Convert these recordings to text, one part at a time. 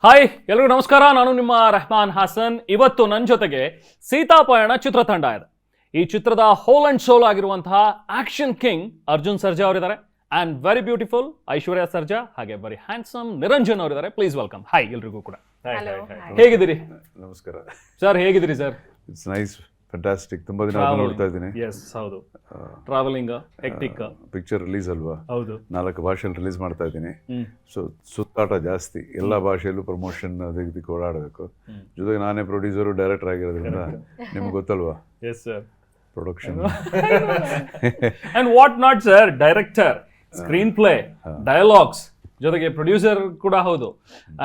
Hi ಎಲ್ರಿಗೂ ನಮಸ್ಕಾರ. ನಾನು ನಿಮ್ಮ ರೆಹಮಾನ್ ಹಾಸನ್. ಇವತ್ತು ನನ್ನ ಜೊತೆಗೆ ಸೀತಾಪಯಣ ಚಿತ್ರತಂಡ ಇದೆ. ಈ ಚಿತ್ರದ ಹೋಲ್ ಅಂಡ್ ಸೋಲ್ ಆಗಿರುವಂತಹ ಆಕ್ಷನ್ ಕಿಂಗ್ ಅರ್ಜುನ್ ಸರ್ಜಾ ಅವರಿದ್ದಾರೆ ಅಂಡ್ ವೆರಿ ಬ್ಯೂಟಿಫುಲ್ ಐಶ್ವರ್ಯ ಸರ್ಜಾ, ಹಾಗೆ ವೆರಿ ಹ್ಯಾಂಡ್ಸಮ್ ನಿರಂಜನ್ ಅವರಿದ್ದಾರೆ. Please welcome. ಹಾಯ್ ಎಲ್ರಿಗೂ ಕೂಡ. ಹೇಗಿದ್ದೀರಿ? ನಮಸ್ಕಾರ ಸರ್, ಹೇಗಿದ್ದೀರಿ ಸರ್? It's nice, fantastic. ತುಂಬಾ ದಿನ ನೋಡ್ತಾ ಇದ್ದೀನಿ. ಎಸ್, ಹೌದು. Travelling, hectic. ಪಿಕ್ಚರ್ ರಿಲೀಸ್ ಅಲ್ವಾ? ಹೌದು. 4 ಭಾಷೆಯಲ್ಲಿ ರಿಲೀಸ್ ಮಾಡ್ತಾ ಇದ್ದೀನಿ. ಸೊ ಸುತ್ತಾಟ ಜಾಸ್ತಿ, ಎಲ್ಲ ಭಾಷೆಯಲ್ಲೂ ಪ್ರಮೋಷನ್ ಅದಕ್ಕೆ ಓಡಾಡಬೇಕು. ಜೊತೆಗೆ ನಾನೇ ಪ್ರೊಡ್ಯೂಸರು, ಡೈರೆಕ್ಟರ್ ಆಗಿರೋದ್ರಿಂದ ನಿಮ್ಗೆ ಗೊತ್ತಲ್ವಾ? Yes sir. Production and what not sir, director, screen play, dialogues, ಜೊತೆಗೆ ಪ್ರೊಡ್ಯೂಸರ್ ಕೂಡ ಹೌದು.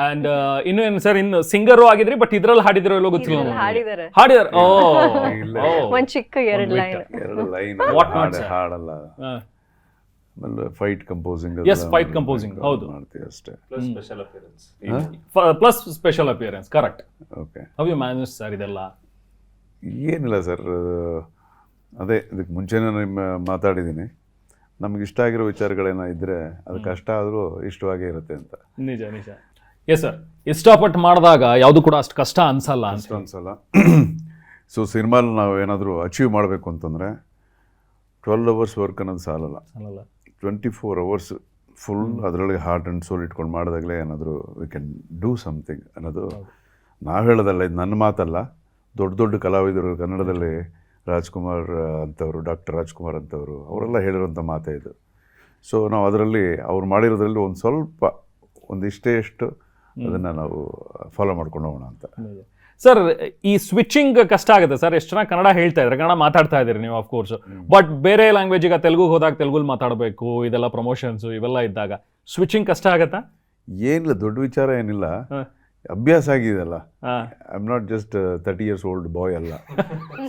ಅಂಡ್ ಇನ್ನು ಏನು ಸರ್, ಇನ್ನು ಸಿಂಗರು ಆಗಿದ್ರಿ, ಬಟ್ ಇದ್ರಲ್ಲಿ ಹಾಡಿದಿರೋ ಇಲ್ಲೋ ಗೊತ್ತಿಲ್ಲ. ಹಾಡಿದಾರೆ. ಒಂದ್ ಚಿಕ್ಕ 2 ಲೈನ್ ಹಾಡಲ್ಲ. ಆಮೇಲೆ fight composing, yes, fight composing ಹೌದು ಮಾಡ್ತೀವಿ ಅಷ್ಟೇ. Plus special appearance, correct. Okay, how you manage sir ಇದೆಲ್ಲ? ಏನಿಲ್ಲ ಸರ್, ಅದೇ ಇದಕ್ಕೆ ಮುಂಚೆನೇ ಮಾತಾಡಿದ್ದೀನಿ. ನಮ್ಗೆ ಇಷ್ಟ ಆಗಿರೋ ವಿಚಾರಗಳೇನೋ ಇದ್ರೆ ಅದು ಕಷ್ಟ ಆದರೂ ಇಷ್ಟವಾಗೇ ಇರುತ್ತೆ ಅಂತ. ನಿಜ ನಿಜ. ಎಸ್ ಸರ್, ಇಷ್ಟಪಟ್ಟು ಮಾಡಿದಾಗ ಯಾವುದು ಕೂಡ ಅಷ್ಟು ಕಷ್ಟ ಅನ್ಸಲ್ಲ. ಅನ್ಸಲ್ಲ. ಸೊ ಸಿನಿಮಾಲಿ ನಾವು ಏನಾದರೂ ಅಚೀವ್ ಮಾಡಬೇಕು ಅಂತಂದರೆ 12 hours ವರ್ಕ್ ಅನ್ನೋದು ಸಾಲಲ್ಲ. 24 hours ಫುಲ್ ಅದರೊಳಗೆ ಹಾರ್ಟ್ ಆ್ಯಂಡ್ ಸೋಲ್ ಇಟ್ಕೊಂಡು ಮಾಡಿದಾಗಲೇ ಏನಾದರೂ ವಿ ಕ್ಯಾನ್ ಡೂ ಸಮಥಿಂಗ್ ಅನ್ನೋದು. ನಾವು ಹೇಳೋದಲ್ಲ, ಇದು ನನ್ನ ಮಾತಲ್ಲ. ದೊಡ್ಡ ದೊಡ್ಡ ಕಲಾವಿದರು ಕನ್ನಡದಲ್ಲಿ, ರಾಜ್ಕುಮಾರ್ ಅಂತವರು, ಡಾಕ್ಟರ್ ರಾಜ್ಕುಮಾರ್ ಅಂತವರು, ಅವರೆಲ್ಲ ಹೇಳಿರೋಂಥ ಮಾತೇ ಇದು. ಸೊ ನಾವು ಅದರಲ್ಲಿ ಅವ್ರು ಮಾಡಿರೋದ್ರಲ್ಲಿ ಒಂದು ಸ್ವಲ್ಪ ಒಂದಿಷ್ಟು ಅದನ್ನು ನಾವು ಫಾಲೋ ಮಾಡ್ಕೊಂಡು ಹೋಗೋಣ ಅಂತ. ಸರ್, ಈ ಸ್ವಿಚಿಂಗ್ ಕಷ್ಟ ಆಗುತ್ತೆ ಸರ್. ಎಷ್ಟು ಚೆನ್ನಾಗಿ ಕನ್ನಡ ಹೇಳ್ತಾ ಇದ್ರೆ, ಕನ್ನಡ ಮಾತಾಡ್ತಾ ಇದ್ದೀರಿ ನೀವು ಅಫ್ಕೋರ್ಸ್, ಬಟ್ ಬೇರೆ ಲ್ಯಾಂಗ್ವೇಜ್, ಈಗ ತೆಲುಗು ಹೋದಾಗ ತೆಲುಗುಲ್ಲಿ ಮಾತಾಡಬೇಕು, ಇದೆಲ್ಲ ಪ್ರಮೋಷನ್ಸ್ ಇವೆಲ್ಲ ಇದ್ದಾಗ ಸ್ವಿಚಿಂಗ್ ಕಷ್ಟ ಆಗತ್ತಾ? ಏನಿಲ್ಲ, ದೊಡ್ಡ ವಿಚಾರ ಏನಿಲ್ಲ, ಅಭ್ಯಾಸ ಆಗಿದೆಯಲ್ಲ. I am not just 30 years old ಬಾಯ್ ಅಲ್ಲ.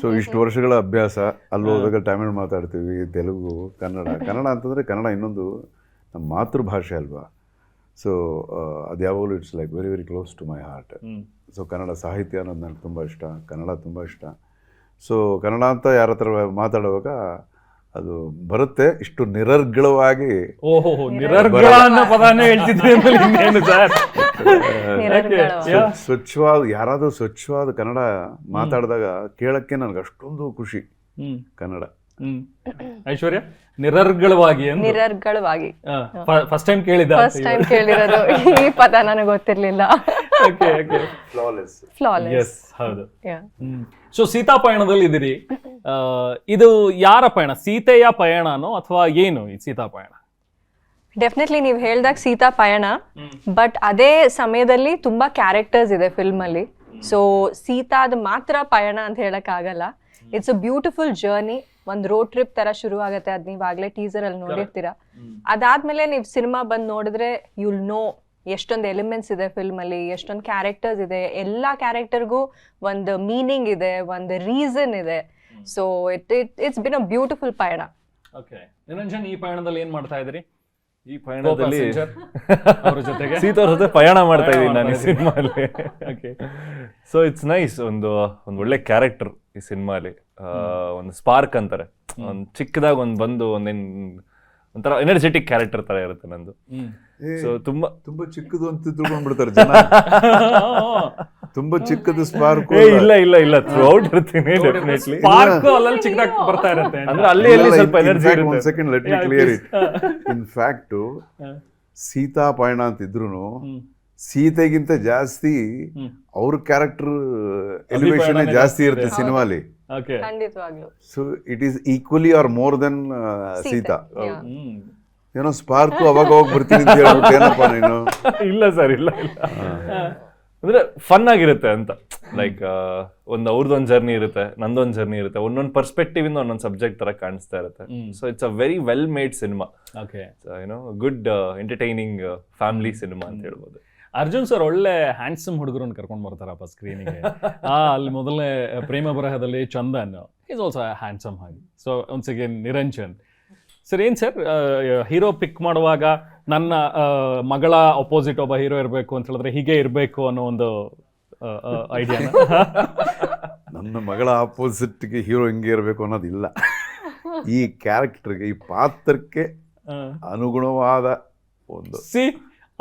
ಸೊ ಇಷ್ಟು ವರ್ಷಗಳ ಅಭ್ಯಾಸ. ಅಲ್ಲಿ ಹೋದಾಗ ತಮಿಳು ಮಾತಾಡ್ತೀವಿ, ತೆಲುಗು, ಕನ್ನಡ ಅಂತಂದರೆ ಕನ್ನಡ ಇನ್ನೊಂದು ನಮ್ಮ ಮಾತೃಭಾಷೆ ಅಲ್ವಾ. ಸೊ ಅದು ಯಾವಾಗಲೂ it's like very very close to my heart. So Kannada ಸಾಹಿತ್ಯ ಅನ್ನೋದು ನನಗೆ ತುಂಬ ಇಷ್ಟ, ಕನ್ನಡ ತುಂಬ ಇಷ್ಟ. ಸೊ ಕನ್ನಡ ಅಂತ ಯಾರ ಹತ್ರ ಮಾತಾಡುವಾಗ ಅದು ಬರುತ್ತೆ. ಇಷ್ಟು ನಿರರ್ಗಳವಾಗಿ, ಓಹೋ, ನಿರರ್ಗಳ ಅನ್ನೋ ಪದಾನೇ ಹೇಳ್ತಿದ್ರಿ ಸರ್. ಸ್ವಚ್ಛವಾದ, ಯಾರಾದರೂ ಸ್ವಚ್ಛವಾದ ಕನ್ನಡ ಮಾತಾಡಿದಾಗ ಕೇಳಕ್ಕೆ ನನಗೆ ಅಷ್ಟೊಂದು ಖುಷಿ. ಕನ್ನಡ. ಐಶ್ವರ್ಯ, ನಿರರ್ಗಳವಾಗಿ ಫಸ್ಟ್ ಟೈಮ್ ಕೇಳಿರೋದು ಈ ಪದ ನನಗೆ ಗೊತ್ತಿರ್ಲಿಲ್ಲ. ಎಸ್, ಹೌದು. ಸೊ ಸೀತಾಪಯಣದಲ್ಲಿ ಇದ್ದೀರಿ. ಇದು ಯಾರ ಪಯಣ? ಸೀತೆಯ ಪಯಣನೋ ಅಥವಾ ಏನು ಈ ಸೀತಾಪಯಣ? ಡೆಫಿನೆಟ್ಲಿ ನೀವು ಹೇಳ್ದಾಗ ಸೀತಾ ಪಯಣ, ಬಟ್ ಅದೇ ಸಮಯದಲ್ಲಿ ತುಂಬಾ ಕ್ಯಾರೆಕ್ಟರ್ಸ್ ಇದೆ ಫಿಲ್ಮ್ ಅಲ್ಲಿ. ಸೊ ಸೀತಾದ ಮಾತ್ರ ಪಯಣ ಅಂತ ಹೇಳಕ್ ಆಗಲ್ಲ. It's a beautiful journey. ಒಂದು ರೋಡ್ ಟ್ರಿಪ್ ತರ ಶುರು ಆಗುತ್ತೆ. ಅದ್ ನೀವ್ ಆಗ್ಲೇ ಟೀಸರ್ ಅಲ್ಲಿ ನೋಡಿರ್ತೀರಾ. ಅದಾದ್ಮೇಲೆ ನೀವು ಸಿನಿಮಾ ಬಂದ್ ನೋಡಿದ್ರೆ ಯುಲ್ ನೋ ಎಷ್ಟೊಂದು ಎಲಿಮೆಂಟ್ಸ್ ಇದೆ ಫಿಲ್ಮ್ ಅಲ್ಲಿ, ಎಷ್ಟೊಂದು ಕ್ಯಾರೆಕ್ಟರ್ಸ್ ಇದೆ. ಎಲ್ಲಾ ಕ್ಯಾರೆಕ್ಟರ್ಗೂ ಒಂದು ಮೀನಿಂಗ್ ಇದೆ, ಒಂದು ರೀಸನ್ ಇದೆ. So it's been a beautiful ಪಯಣ. ಓಕೆ, ನಿರಂಜನ್, ಈ ಪಯಣದಲ್ಲಿ ಏನ್ ಮಾಡ್ತಾ ಇದ್ರಿ? ಈ ಪಯಣದಲ್ಲಿ ಸೀತಾ ಅವ್ರ ಜೊತೆ ಪಯಣ ಮಾಡ್ತಾ ಇದ್ದೀನಿ ನಾನು ಈ ಸಿನಿಮಾಲಿ. So it's nice. ಒಂದು ಒಳ್ಳೆ ಕ್ಯಾರೆಕ್ಟರ್ ಈ ಸಿನಿಮಾಲಿ. ಒಂದು ಸ್ಪಾರ್ಕ್ ಅಂತಾರೆ, ಒಂದು ಚಿಕ್ಕದಾಗ ಬಂದು ಒಂಥರ ಎನರ್ಜೆಟಿಕ್ ಕ್ಯಾರೆಕ್ಟರ್ ತರ ಇರುತ್ತೆ ನಂದು. ಸೊ ತುಂಬಾ ಚಿಕ್ಕದು ಅಂತ ತಿಳ್ಕೊಂಡ್ಬಿಡ್ತಾರೆ ಜನ. ತುಂಬಾ ಚಿಕ್ಕದು ಸ್ಪಾರ್ಕ್ ಇಲ್ಲ ಥ್ರೂಔಟ್ ಇರ್ತೀನಿ ಡೆಫಿನೆಟ್ಲಿ. ಬರ್ತಾ ಇರುತ್ತೆ ಅಂದ್ರೆ ಅಲ್ಲಿ ಸ್ವಲ್ಪ ಎನರ್ಜಿ ಇರುತ್ತೆ. ಒಂದು second, let me clear it. In fact Seetha Payana ಅಂತಿದ್ರು ಸೀತೆಗಿಂತ ಜಾಸ್ತಿ ಅವ್ರ ಕ್ಯಾರೆಕ್ಟರ್ ಎಲಿವೇಶನ್ ಜಾಸ್ತಿ ಇರುತ್ತೆ ಸಿನಿಮಾಲಿ. So it is equally or more then Seetha. ಏನೋ ಸ್ಪಾರ್ಕ್ ಅವಾಗ ಹೋಗಿ ಬರ್ತೀನಿ ಅಂತ ಹೇಳ್ಬಿಟ್ಟು ಏನಪ್ಪ ನೀನು? ಇಲ್ಲ ಸರ್, ಇಲ್ಲ ಅಂದ್ರೆ ಫನ್ ಆಗಿರುತ್ತೆ ಅಂತ. ಲೈಕ್ ಒಂದು ಅವ್ರದ್ದೊಂದು ಜರ್ನಿ ಇರುತ್ತೆ, ನಂದೊಂದು ಜರ್ನಿ ಇರುತ್ತೆ, ಒಂದೊಂದು ಪರ್ಸ್ಪೆಕ್ಟಿವ್ ಇಂದ ಒಂದೊಂದು ಸಬ್ಜೆಕ್ಟ್ ತರ ಕಾಣಿಸ್ತಾ ಇರುತ್ತೆ. So it's a very well made cinema. ಏನೋ ಗುಡ್ ಎಂಟರ್ಟೈನಿಂಗ್ ಫ್ಯಾಮಿಲಿ ಸಿನಿಮಾ ಅಂತ ಹೇಳ್ಬೋದು. ಅರ್ಜುನ್ ಸರ್ ಒಳ್ಳೆ ಹ್ಯಾಂಡ್ಸಮ್ ಹುಡುಗರನ್ನು ಕರ್ಕೊಂಡು ಬರ್ತಾರಪ್ಪ ಸ್ಕ್ರೀನಿಗೆ. ಅಲ್ಲಿ ಮೊದಲನೇ ಪ್ರೇಮ ಬರಹದಲ್ಲಿ ಚಂದನ್ ಈಸ್ ಆಲ್ಸೋ ಹ್ಯಾಂಡ್ಸಮ್ ಹಾಗೆ. So once again Niranjan sir, ಏನ್ ಸರ್ ಹೀರೋ ಪಿಕ್ ಮಾಡುವಾಗ ನನ್ನ ಮಗಳ ಅಪೋಸಿಟ್ ಒಬ್ಬ ಹೀರೋ ಇರಬೇಕು ಅಂತ ಹೇಳಿದ್ರೆ ಹೀಗೆ ಇರಬೇಕು ಅನ್ನೋ ಒಂದು ಐಡಿಯಾ? ನನ್ನ ಮಗಳ ಆಪೋಸಿಟ್ಗೆ ಹೀರೋ ಹಿಂಗೆ ಇರಬೇಕು ಅನ್ನೋದಿಲ್ಲ. ಈ ಕ್ಯಾರೆಕ್ಟರ್ಗೆ, ಈ ಪಾತ್ರಕ್ಕೆ ಅನುಗುಣವಾದ ಒಂದು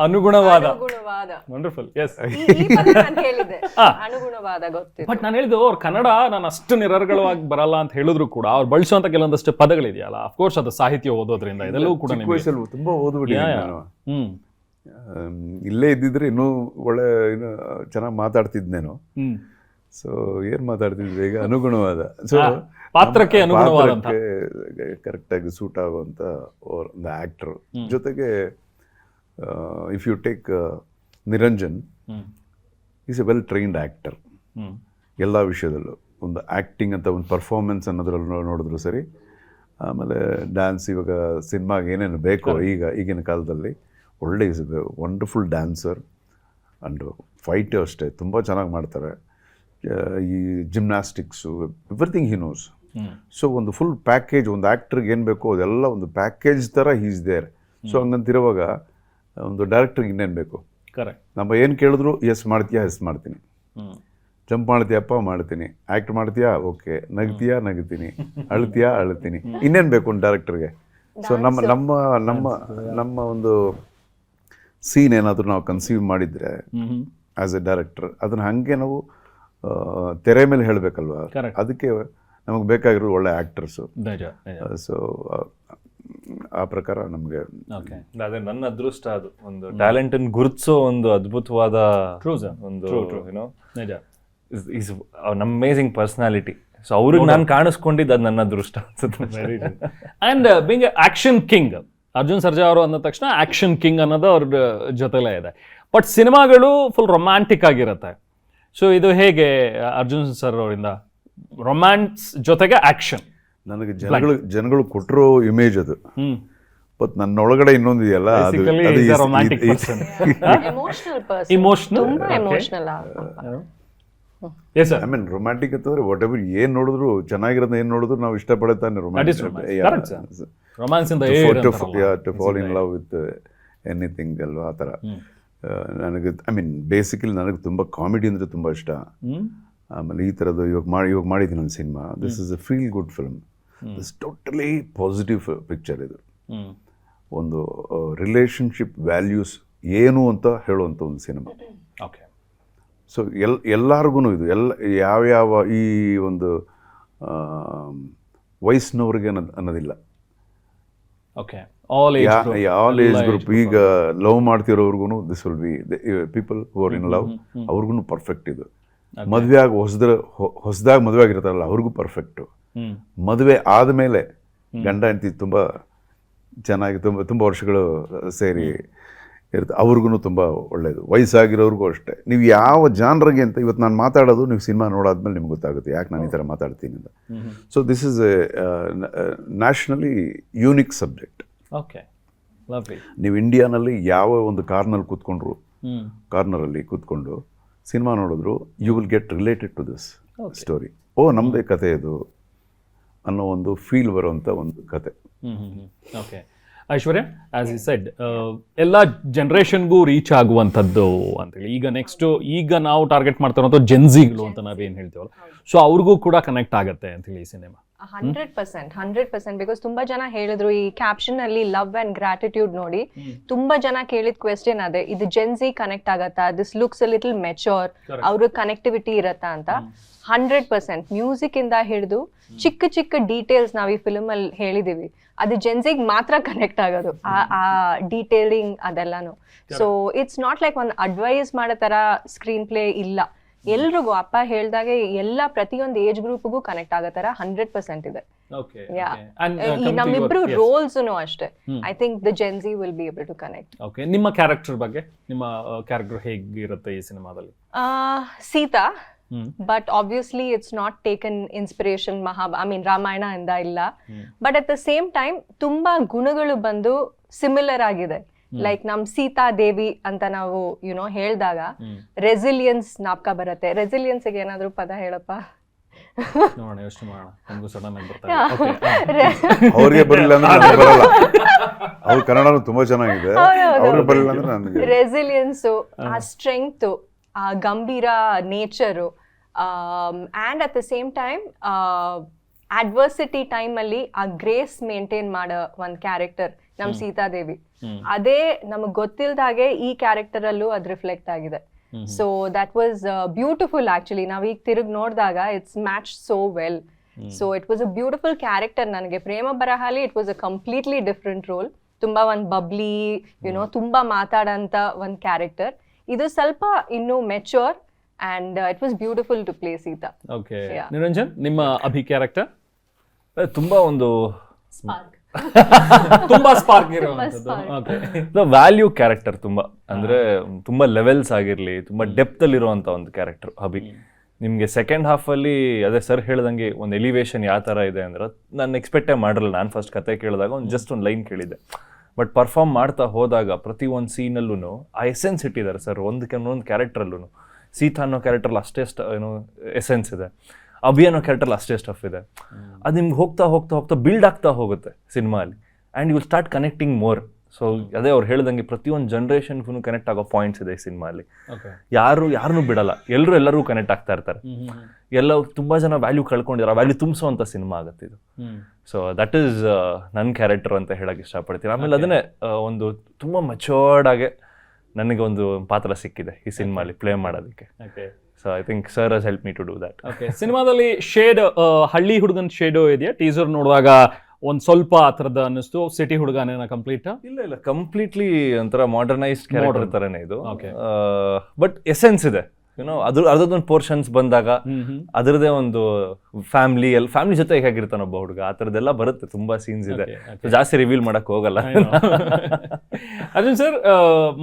ಅನುಗುಣವಾದ. ಅನುಗುಣವಾದ. ವಂಡರ್ಫುಲ್. ಎಸ್. ಈ ಪದ ನಾನ್ ಕೇಳಿದ್ದೆ, ಅನುಗುಣವಾದ ಗೊತ್ತಿತ್ತು. ಬಟ್ ನಾನು ಹೇಳಿದ್ದು ಅವ್ರ ಕನ್ನಡ ನಾನು ಅಷ್ಟು ನಿರರ್ಗಳವಾಗಿ ಬರಲ್ಲ ಅಂತ ಹೇಳಿದ್ರು ಕೂಡ ಅವ್ರು ಬಳಸುವಂತ ಕೆಲವೊಂದಷ್ಟು ಪದಗಳಿದೆಯಲ್ಲ, ಅಫ್ಕೋರ್ಸ್ ಅದು ಸಾಹಿತ್ಯ ಓದೋದ್ರಿಂದ ಇದೆಲ್ಲವೂ ಕೂಡ ಚಿಕ್ಕ ವಯಸ್ಸಲ್ಲಿ ತುಂಬಾ ಓದ್ಬಿಟ್ಟಿದ್ದೀನಿ ನಾನು. ಹ್ಮ್ ಇಲ್ಲೇ ಇದ್ದಿದ್ರೆ ಇನ್ನೂ ಒಳ್ಳೆ ಇನ್ನೂ ಚೆನ್ನಾಗಿ ಮಾತಾಡ್ತಿದ್ನೇನು. ಸೊ ಏನ್ ಮಾತಾಡ್ತಿದ್ವಿ ಈಗ, ಅನುಗುಣವಾದ. ಸೊ ಪಾತ್ರಕ್ಕೆ ಅನುಗುಣವಾದಂತ ಕರೆಕ್ಟಾಗಿ ಸೂಟ್ ಆಗುವಂತ ಒಂದು ಆಕ್ಟರ್. ಜೊತೆಗೆ if you take Niranjan, is a well trained actor ಎಲ್ಲ ವಿಷಯದಲ್ಲೂ. ಒಂದು ಆ್ಯಕ್ಟಿಂಗ್ ಅಂತ ಒಂದು ಪರ್ಫಾರ್ಮೆನ್ಸ್ ಅನ್ನೋದ್ರಲ್ಲಿ ನೋಡಿದ್ರು ಸರಿ, ಆಮೇಲೆ ಡ್ಯಾನ್ಸ್, ಇವಾಗ ಸಿನಿಮಾಗೆ ಏನೇನು ಬೇಕೋ ಈಗಿನ ಕಾಲದಲ್ಲಿ ಒಳ್ಳೆ is wonderful dancer and fight ಅಷ್ಟೇ ತುಂಬ ಚೆನ್ನಾಗಿ ಮಾಡ್ತಾರೆ. ಈ gymnastics everything he knows. So ಒಂದು ಫುಲ್ ಪ್ಯಾಕೇಜ್, ಒಂದು ಆ್ಯಕ್ಟ್ರಿಗೆ ಏನು ಬೇಕೋ ಅದೆಲ್ಲ ಒಂದು ಪ್ಯಾಕೇಜ್ ಥರ ಈಸ್ ದೇರ್. ಸೊ ಹಂಗಂತಿರುವಾಗ ಒಂದು ಡೈರೆಕ್ಟ್ರಿಗೆ ಇನ್ನೇನು ಬೇಕು? ಕರೆಕ್ಟ್. ನಮ್ಮ ಏನು ಕೇಳಿದ್ರು ಎಸ್ ಮಾಡ್ತೀಯಾ, ಎಸ್ ಮಾಡ್ತೀನಿ. ಜಂಪ್ ಮಾಡ್ತೀಯಪ್ಪ ಮಾಡ್ತೀನಿ, ಆ್ಯಕ್ಟ್ ಮಾಡ್ತೀಯಾ ಓಕೆ, ನಗ್ತೀಯಾ ನಗ್ತೀನಿ, ಅಳ್ತೀಯಾ ಅಳ್ತೀನಿ, ಇನ್ನೇನು ಬೇಕು ಒಂದು ಡೈರೆಕ್ಟರ್ಗೆ? ಸೊ ನಮ್ಮ ನಮ್ಮ ನಮ್ಮ ನಮ್ಮ ಒಂದು ಸೀನ್ ಏನಾದರೂ ನಾವು ಕನ್ಸೀವ್ ಮಾಡಿದರೆ ಆ್ಯಸ್ ಎ ಡೈರೆಕ್ಟರ್, ಅದನ್ನು ಹಾಗೆ ನಾವು ತೆರೆ ಮೇಲೆ ಹೇಳಬೇಕಲ್ವ. ಅದಕ್ಕೆ ನಮಗೆ ಬೇಕಾಗಿರೋದು ಒಳ್ಳೆ ಆ್ಯಕ್ಟರ್ಸು. ಸೊ ಆ ಪ್ರಕಾರ ನಮಗೆ ಅದೇ ನನ್ನ ಅದೃಷ್ಟ. ಅದು ಒಂದು ಟ್ಯಾಲೆಂಟ್ ಅನ್ನು ಗುರುತಿಸೋ ಒಂದು ಅದ್ಭುತವಾದ ಒಂದು ಏನೋ ಅಮೇಸಿಂಗ್ ಪರ್ಸನಾಲಿಟಿ. ಸೊ ಅವ್ರಿಗೆ ನಾನು ಕಾಣಿಸ್ಕೊಂಡಿದ್ದು ಅದು ನನ್ನ ಅದೃಷ್ಟ ಅನ್ಸುತ್ತೆ. And being action king Arjun Sarja ಅವರು ಅಂದ ತಕ್ಷಣ ಆಕ್ಷನ್ ಕಿಂಗ್ ಅನ್ನೋದು ಅವ್ರ ಜೊತೆಲೇ ಇದೆ. ಬಟ್ ಸಿನಿಮಾಗಳು ಫುಲ್ ರೊಮ್ಯಾಂಟಿಕ್ ಆಗಿರುತ್ತೆ. ಸೊ ಇದು ಹೇಗೆ ಅರ್ಜುನ್ ಸರ್ ಅವರಿಂದ ರೊಮ್ಯಾನ್ಸ್ ಜೊತೆಗೆ ಆಕ್ಷನ್? ನನಗೆ ಜನಗಳು ಕೊಟ್ಟಿರೋ ಇಮೇಜ್ ಅದು. ಬಟ್ ನನ್ನೊಳಗಡೆ ಇನ್ನೊಂದು ಇದೆಯಲ್ಲ, ಐ ಮೀನ್ ರೊಮ್ಯಾಂಟಿಕ್ ಅಂತಂದ್ರೆ ವಾಟ್ ಎವರ್ ಏನ್ ನೋಡಿದ್ರು ಚೆನ್ನಾಗಿರೋದು, ಏನ್ ನೋಡಿದ್ರು ನಾವು ಇಷ್ಟಪಡುತ್ತಾನೆ to fall in love with anything ಅಲ್ವಾ, ಆ ಥರ. ನನಗೆ ಐ ಮೀನ್ ಬೇಸಿಕಲಿ ನನಗೆ ತುಂಬ ಕಾಮಿಡಿ ಅಂದರೆ ತುಂಬ ಇಷ್ಟ. ಆಮೇಲೆ ಈ ಥರದ್ದು ಇವಾಗ ಮಾಡಿದ್ದೀನಿ ನನ್ನ cinema. This is a feel good film. This totally positive picture. ಇದು ಒಂದು ರಿಲೇಷನ್ಶಿಪ್ ವ್ಯಾಲ್ಯೂಸ್ ಏನು ಅಂತ ಹೇಳುವಂಥ ಒಂದು ಸಿನಿಮಾ. ಓಕೆ. ಸೊ ಎಲ್ಲರಿಗೂ ಇದು ಯಾವ್ಯಾವ ಈ ಒಂದು ವಯಸ್ಸಿನವ್ರಿಗೆ ಅನ್ನೋದಿಲ್ಲ. ಓಕೆ. All age group. ಈಗ ಲವ್ ಮಾಡ್ತಿರೋರ್ಗು this will be people who are in love, ಅವ್ರಿಗೂ ಪರ್ಫೆಕ್ಟ್ ಇದು. ಮದುವೆ ಆಗಿ ಹೊಸದಾಗಿ ಮದುವೆ ಆಗಿರ್ತಾರಲ್ಲ ಅವ್ರಿಗೂ ಪರ್ಫೆಕ್ಟು. ಮದುವೆ ಆದಮೇಲೆ ಗಂಡ ಹೆಂಡತಿ ತುಂಬ ಚೆನ್ನಾಗಿ ತುಂಬ ವರ್ಷಗಳು ಸೇರಿ ಇರುತ್ತೆ, ಅವ್ರಿಗೂ ತುಂಬ ಒಳ್ಳೆಯದು. ವಯಸ್ಸಾಗಿರೋರ್ಗೂ ಅಷ್ಟೇ. ನೀವು ಯಾವ ಜಾನ್ರಿಗೆ ಅಂತ ಇವತ್ತು ನಾನು ಮಾತಾಡೋದು ನೀವು ಸಿನಿಮಾ ನೋಡಾದ್ಮೇಲೆ ನಿಮ್ಗೆ ಗೊತ್ತಾಗುತ್ತೆ ಯಾಕೆ ನಾನು ಈ ಥರ ಮಾತಾಡ್ತೀನಿ ಅಂತ. So this is a nationally unique subject. Okay, lovely. ನೀವು ಇಂಡಿಯಾನಲ್ಲಿ ಯಾವ ಒಂದು ಕಾರ್ನರಲ್ಲಿ ಕೂತ್ಕೊಂಡು ಸಿನಿಮಾ ನೋಡಿದ್ರು you will get related to this story. ಓ ನಮ್ಮದೇ ಕತೆ ಇದು ಅನ್ನೋ ಒಂದು ಫೀಲ್ ಬರುವಂಥ ಒಂದು ಕತೆ. ಓಕೆ. ಐಶ್ವರ್ಯ, ಆಸ್ ಯು ಸೆಡ್, ಎಲ್ಲ ಜನರೇಷನ್ಗೂ ರೀಚ್ ಆಗುವಂಥದ್ದು ಅಂತೇಳಿ. ಈಗ ನಾವು ಟಾರ್ಗೆಟ್ ಮಾಡ್ತಾ ಇರೋಂಥ ಜೆನ್ಸಿಗಳು ಅಂತ ನಾವೇನು ಹೇಳ್ತೀವಲ್ಲ, ಸೊ ಅವ್ರಿಗೂ ಕೂಡ ಕನೆಕ್ಟ್ ಆಗುತ್ತೆ ಅಂತೇಳಿ ಈ ಸಿನಿಮಾ. 100%. ಬಿಕಾಸ್ ತುಂಬಾ ಜನ ಹೇಳಿದ್ರು ಈ ಕ್ಯಾಪ್ಷನ್ ಅಲ್ಲಿ ಲವ್ ಅಂಡ್ ಗ್ರಾಟಿಟ್ಯೂಡ್ ನೋಡಿ, ತುಂಬಾ ಜನ ಕೇಳಿದ ಕ್ವೆಶ್ಚನ್ ಅದೇ, ಇದು ಜೆನ್ಸಿ ಕನೆಕ್ಟ್ ಆಗತ್ತಾ, ದಿಸ್ ಲುಕ್ಸ್ ಅ ಲಿಟಲ್ ಮೆಚೋರ್, ಅವ್ರ ಕನೆಕ್ಟಿವಿಟಿ ಇರತ್ತಾ ಅಂತ. 100% ಮ್ಯೂಸಿಕ್ ಇಂದ ಹಿಡಿದು ಚಿಕ್ಕ ಚಿಕ್ಕ ಡೀಟೇಲ್ಸ್ ನಾವು ಈ ಫಿಲ್ಮ್ ಅಲ್ಲಿ ಹೇಳಿದೀವಿ, ಅದು ಜೆನ್ಸಿಗೆ ಮಾತ್ರ ಕನೆಕ್ಟ್ ಆಗೋದು, ಆ ಡೀಟೇಲಿಂಗ್ ಅದೆಲ್ಲಾನು. ಸೊ ಇಟ್ಸ್ ನಾಟ್ ಲೈಕ್ ಒಂದು ಅಡ್ವೈಸ್ ಮಾಡೋ ತರ ಸ್ಕ್ರೀನ್ ಪ್ಲೇ ಇಲ್ಲ. ಎಲ್ರಿಗೂ ಅಪ್ಪ ಹೇಳ್ದಾಗೆ ಎಲ್ಲ ಪ್ರತಿಯೊಂದು ಏಜ್ ಗ್ರೂಪ್ಗೂ ಕನೆಕ್ಟ್ ಆಗೋ ತರ 100% ಇದೆ. ನಮ್ಮಿಬ್ರು ರೋಲ್ಸ್ ಅಷ್ಟೇ. I think the gen Z will be able to connect. Okay. ನಿಮ್ಮ ಕ್ಯಾರೆಕ್ಟರ್ ಬಗ್ಗೆ, ನಿಮ್ಮ ಕ್ಯಾರೆಕ್ಟರ್ ಹೇಗಿರುತ್ತೆ ಈ ಸಿನಿಮಾದಲ್ಲಿ? Sita. But obviously it's not taken inspiration Ramayana ಇಂದ ಇಲ್ಲ. But at the same time ತುಂಬಾ ಗುಣಗಳು ಬಂದು ಸಿಮಿಲರ್ ಆಗಿದೆ. ಲೈಕ್ ನಮ್ ಸೀತಾ ದೇವಿ ಅಂತ ನಾವು ಹೇಳ್ದಾಗ ರೆಸಿಲಿಯನ್ಸ್ ನಾಪ್ಕ ಬರುತ್ತೆ. ರೆಸಿಲಿಯನ್ಸ್ ಗೆ ಏನಾದ್ರು ಪದ ಹೇಳಪ್ಪ. ಅವ್ರಿಗೆ ಬರಲಿಲ್ಲ ಅಂದ್ರೆ ಬರಲ್ಲ. ಅವ್ರ ಕನ್ನಡ ತುಂಬಾ ಚೆನ್ನಾಗಿದೆ. ಅವ್ರಿಗೆ ಬರಲಿಲ್ಲ ಅಂದ್ರೆ ನನಗೆ ರೆಸಿಲಿಯನ್ಸ್, ಆ ಸ್ಟ್ರೆಂಗ್ತ್, ಆ ಗಂಭೀರ nature, and at the same time adversity time ಅಲ್ಲಿ ಆ ಗ್ರೇಸ್ ಮೇಂಟೈನ್ ಮಾಡೋ ಒಂದ್ ಕ್ಯಾರೆಕ್ಟರ್ ನಮ್ ಸೀತಾದೇವಿ. ಅದೇ ನಮಗ್ ಗೊತ್ತಿಲ್ದಾಗೆ ಈ ಕ್ಯಾರೆಕ್ಟರ್ ಅಲ್ಲೂ ಅದ್ ರಿಫ್ಲೆಕ್ಟ್ ಆಗಿದೆ. So that was beautiful actually. ನಾವೀಗ ತಿರುಗಿ ನೋಡಿದಾಗ it's match so well. So it was a beautiful character. ನನಗೆ ಪ್ರೇಮ ಬರಹಾಲಿ it was a completely different role. ತುಂಬಾ ಒಂದ್ ಬಬ್ಲಿ ತುಂಬಾ ಮಾತಾಡಂತ ಒಂದ್ ಕ್ಯಾರೆಕ್ಟರ್. ಇದು ಸ್ವಲ್ಪ ಇನ್ನು mature and it was beautiful to play Sita. Okay, Niranjan ನಿಮ್ಮ ಅಭಿ ಕ್ಯಾರೆಕ್ಟರ್ ತುಂಬಾ ಒಂದು ತುಂಬಾ ಸ್ಪಾರ್ಕ್ ಇರುವಂತದ್ದು. ವ್ಯಾಲ್ಯೂ ಕ್ಯಾರೆಕ್ಟರ್ ತುಂಬಾ ಅಂದ್ರೆ ತುಂಬಾ ಲೆವೆಲ್ಸ್ ಆಗಿರ್ಲಿ, ತುಂಬಾ ಡೆಪ್ತ್ ಅಲ್ಲಿ ಇರುವಂತ ಒಂದು ಕ್ಯಾರೆಕ್ಟರ್ ಅಭಿ. ನಿಮ್ಗೆ ಸೆಕೆಂಡ್ ಹಾಫ್ ಅಲ್ಲಿ ಅದೇ ಸರ್ ಹೇಳ್ದಂಗೆ ಒಂದು ಎಲಿವೇಶನ್ ಯಾವ ತರ ಇದೆ ಅಂದ್ರೆ ನಾನು ಎಕ್ಸ್ಪೆಕ್ಟೇ ಮಾಡಿರಲ್ಲ. ನಾನು ಫಸ್ಟ್ ಕತೆ ಕೇಳಿದಾಗ ಜಸ್ಟ್ ಒಂದು ಲೈನ್ ಕೇಳಿದ್ದೆ, ಬಟ್ ಪರ್ಫಾರ್ಮ್ ಮಾಡ್ತಾ ಹೋದಾಗ ಪ್ರತಿ ಒಂದು ಸೀನಲ್ಲೂ ಆ ಎಸೆನ್ಸ್ ಇಟ್ಟಿದ್ದಾರೆ ಸರ್. ಒಂದೊಂದು ಕ್ಯಾರೆಕ್ಟರಲ್ಲೂ ಸೀತಾ ಅನ್ನೋ ಕ್ಯಾರೆಕ್ಟರ್ ಅಷ್ಟೇ ಎಸೆನ್ಸ್ ಇದೆ, ಅಭಿ ಅನ್ನೋ ಕ್ಯಾರೆಕ್ಟರ್ ಅಷ್ಟೇ ಸ್ಟಫ್ ಇದೆ. ಅದು ನಿಮ್ಗೆ ಹೋಗ್ತಾ ಹೋಗ್ತಾ ಹೋಗ್ತಾ ಬಿಲ್ಡ್ ಆಗ್ತಾ ಹೋಗುತ್ತೆ ಸಿನಿಮಾ ಅಲ್ಲಿ, and you will start connecting more. So ಅದೇ ಅವ್ರು ಹೇಳ್ದಂಗೆ ಪ್ರತಿಯೊಂದು ಜನ್ರೇಷನ್ಗೂ ಕನೆಕ್ಟ್ ಆಗೋ ಪಾಯಿಂಟ್ಸ್ ಇದೆ ಈ ಸಿನಿಮಾ ಅಲ್ಲಿ. ಯಾರನ್ನೂ ಬಿಡಲ್ಲ, ಎಲ್ಲರೂ ಕನೆಕ್ಟ್ ಆಗ್ತಾ ಇರ್ತಾರೆ. ಎಲ್ಲ ತುಂಬಾ ಜನ ವ್ಯಾಲ್ಯೂ ಕಳ್ಕೊಂಡಿದ್ದಾರೆ, ಆ ವ್ಯಾಲ್ಯೂ ತುಂಬಿಸುವಂತ ಸಿನಿಮಾ ಆಗುತ್ತೆ ಇದು. ಸೊ ದಟ್ ಈಸ್ ನನ್ನ ಕ್ಯಾರೆಕ್ಟರ್ ಅಂತ ಹೇಳಕ್ ಇಷ್ಟಪಡ್ತೀನಿ. ಆಮೇಲೆ ಅದನ್ನೇ ಒಂದು ತುಂಬಾ ಮೆಚೂರ್ಡ್ ಆಗಿ ನನಗೆ ಒಂದು ಪಾತ್ರ ಸಿಕ್ಕಿದೆ ಈ ಸಿನಿಮಾಲಿ ಪ್ಲೇ ಮಾಡೋದಕ್ಕೆ. So I think sir has help me to do that. Okay, ಸಿನಿಮಾದಲ್ಲಿ ಶೇಡ್ ಹಳ್ಳಿ ಹುಡುಗನ ಶೇಡು ಇದೆಯಾ? ಟೀಸರ್ ನೋಡುವಾಗ ಒಂದ್ ಸ್ವಲ್ಪ ಆ ಥರದ ಅನ್ನಿಸ್ತು. ಸಿಟಿ ಹುಡುಗನೇನ ಕಂಪ್ಲೀಟ್? ಇಲ್ಲ, ಕಂಪ್ಲೀಟ್ಲಿ ಒಂಥರ ಮಾಡರ್ನೈಸ್ಡ್ ಕ್ಯಾರೆಕ್ಟರ್ ತರನೇ ಇದು. ಬಟ್ ಎಸೆನ್ಸ್ ಇದೆ, ಅದ್ರದೊಂದು ಪೋರ್ಷನ್ಸ್ ಬಂದಾಗ ಅದರದೇ ಒಂದು ಫ್ಯಾಮಿಲಿ ಜೊತೆ ಹೇಗಿರ್ತಾನ ಒಬ್ಬ ಹುಡುಗ, ಆ ಥರದ್ದೆಲ್ಲ ಬರುತ್ತೆ. ತುಂಬಾ ಸೀನ್ಸ್ ಇದೆ, ಜಾಸ್ತಿ ರಿವೀಲ್ ಮಾಡಕ್ ಹೋಗಲ್ಲ. ಅರ್ಜುನ್ ಸರ್,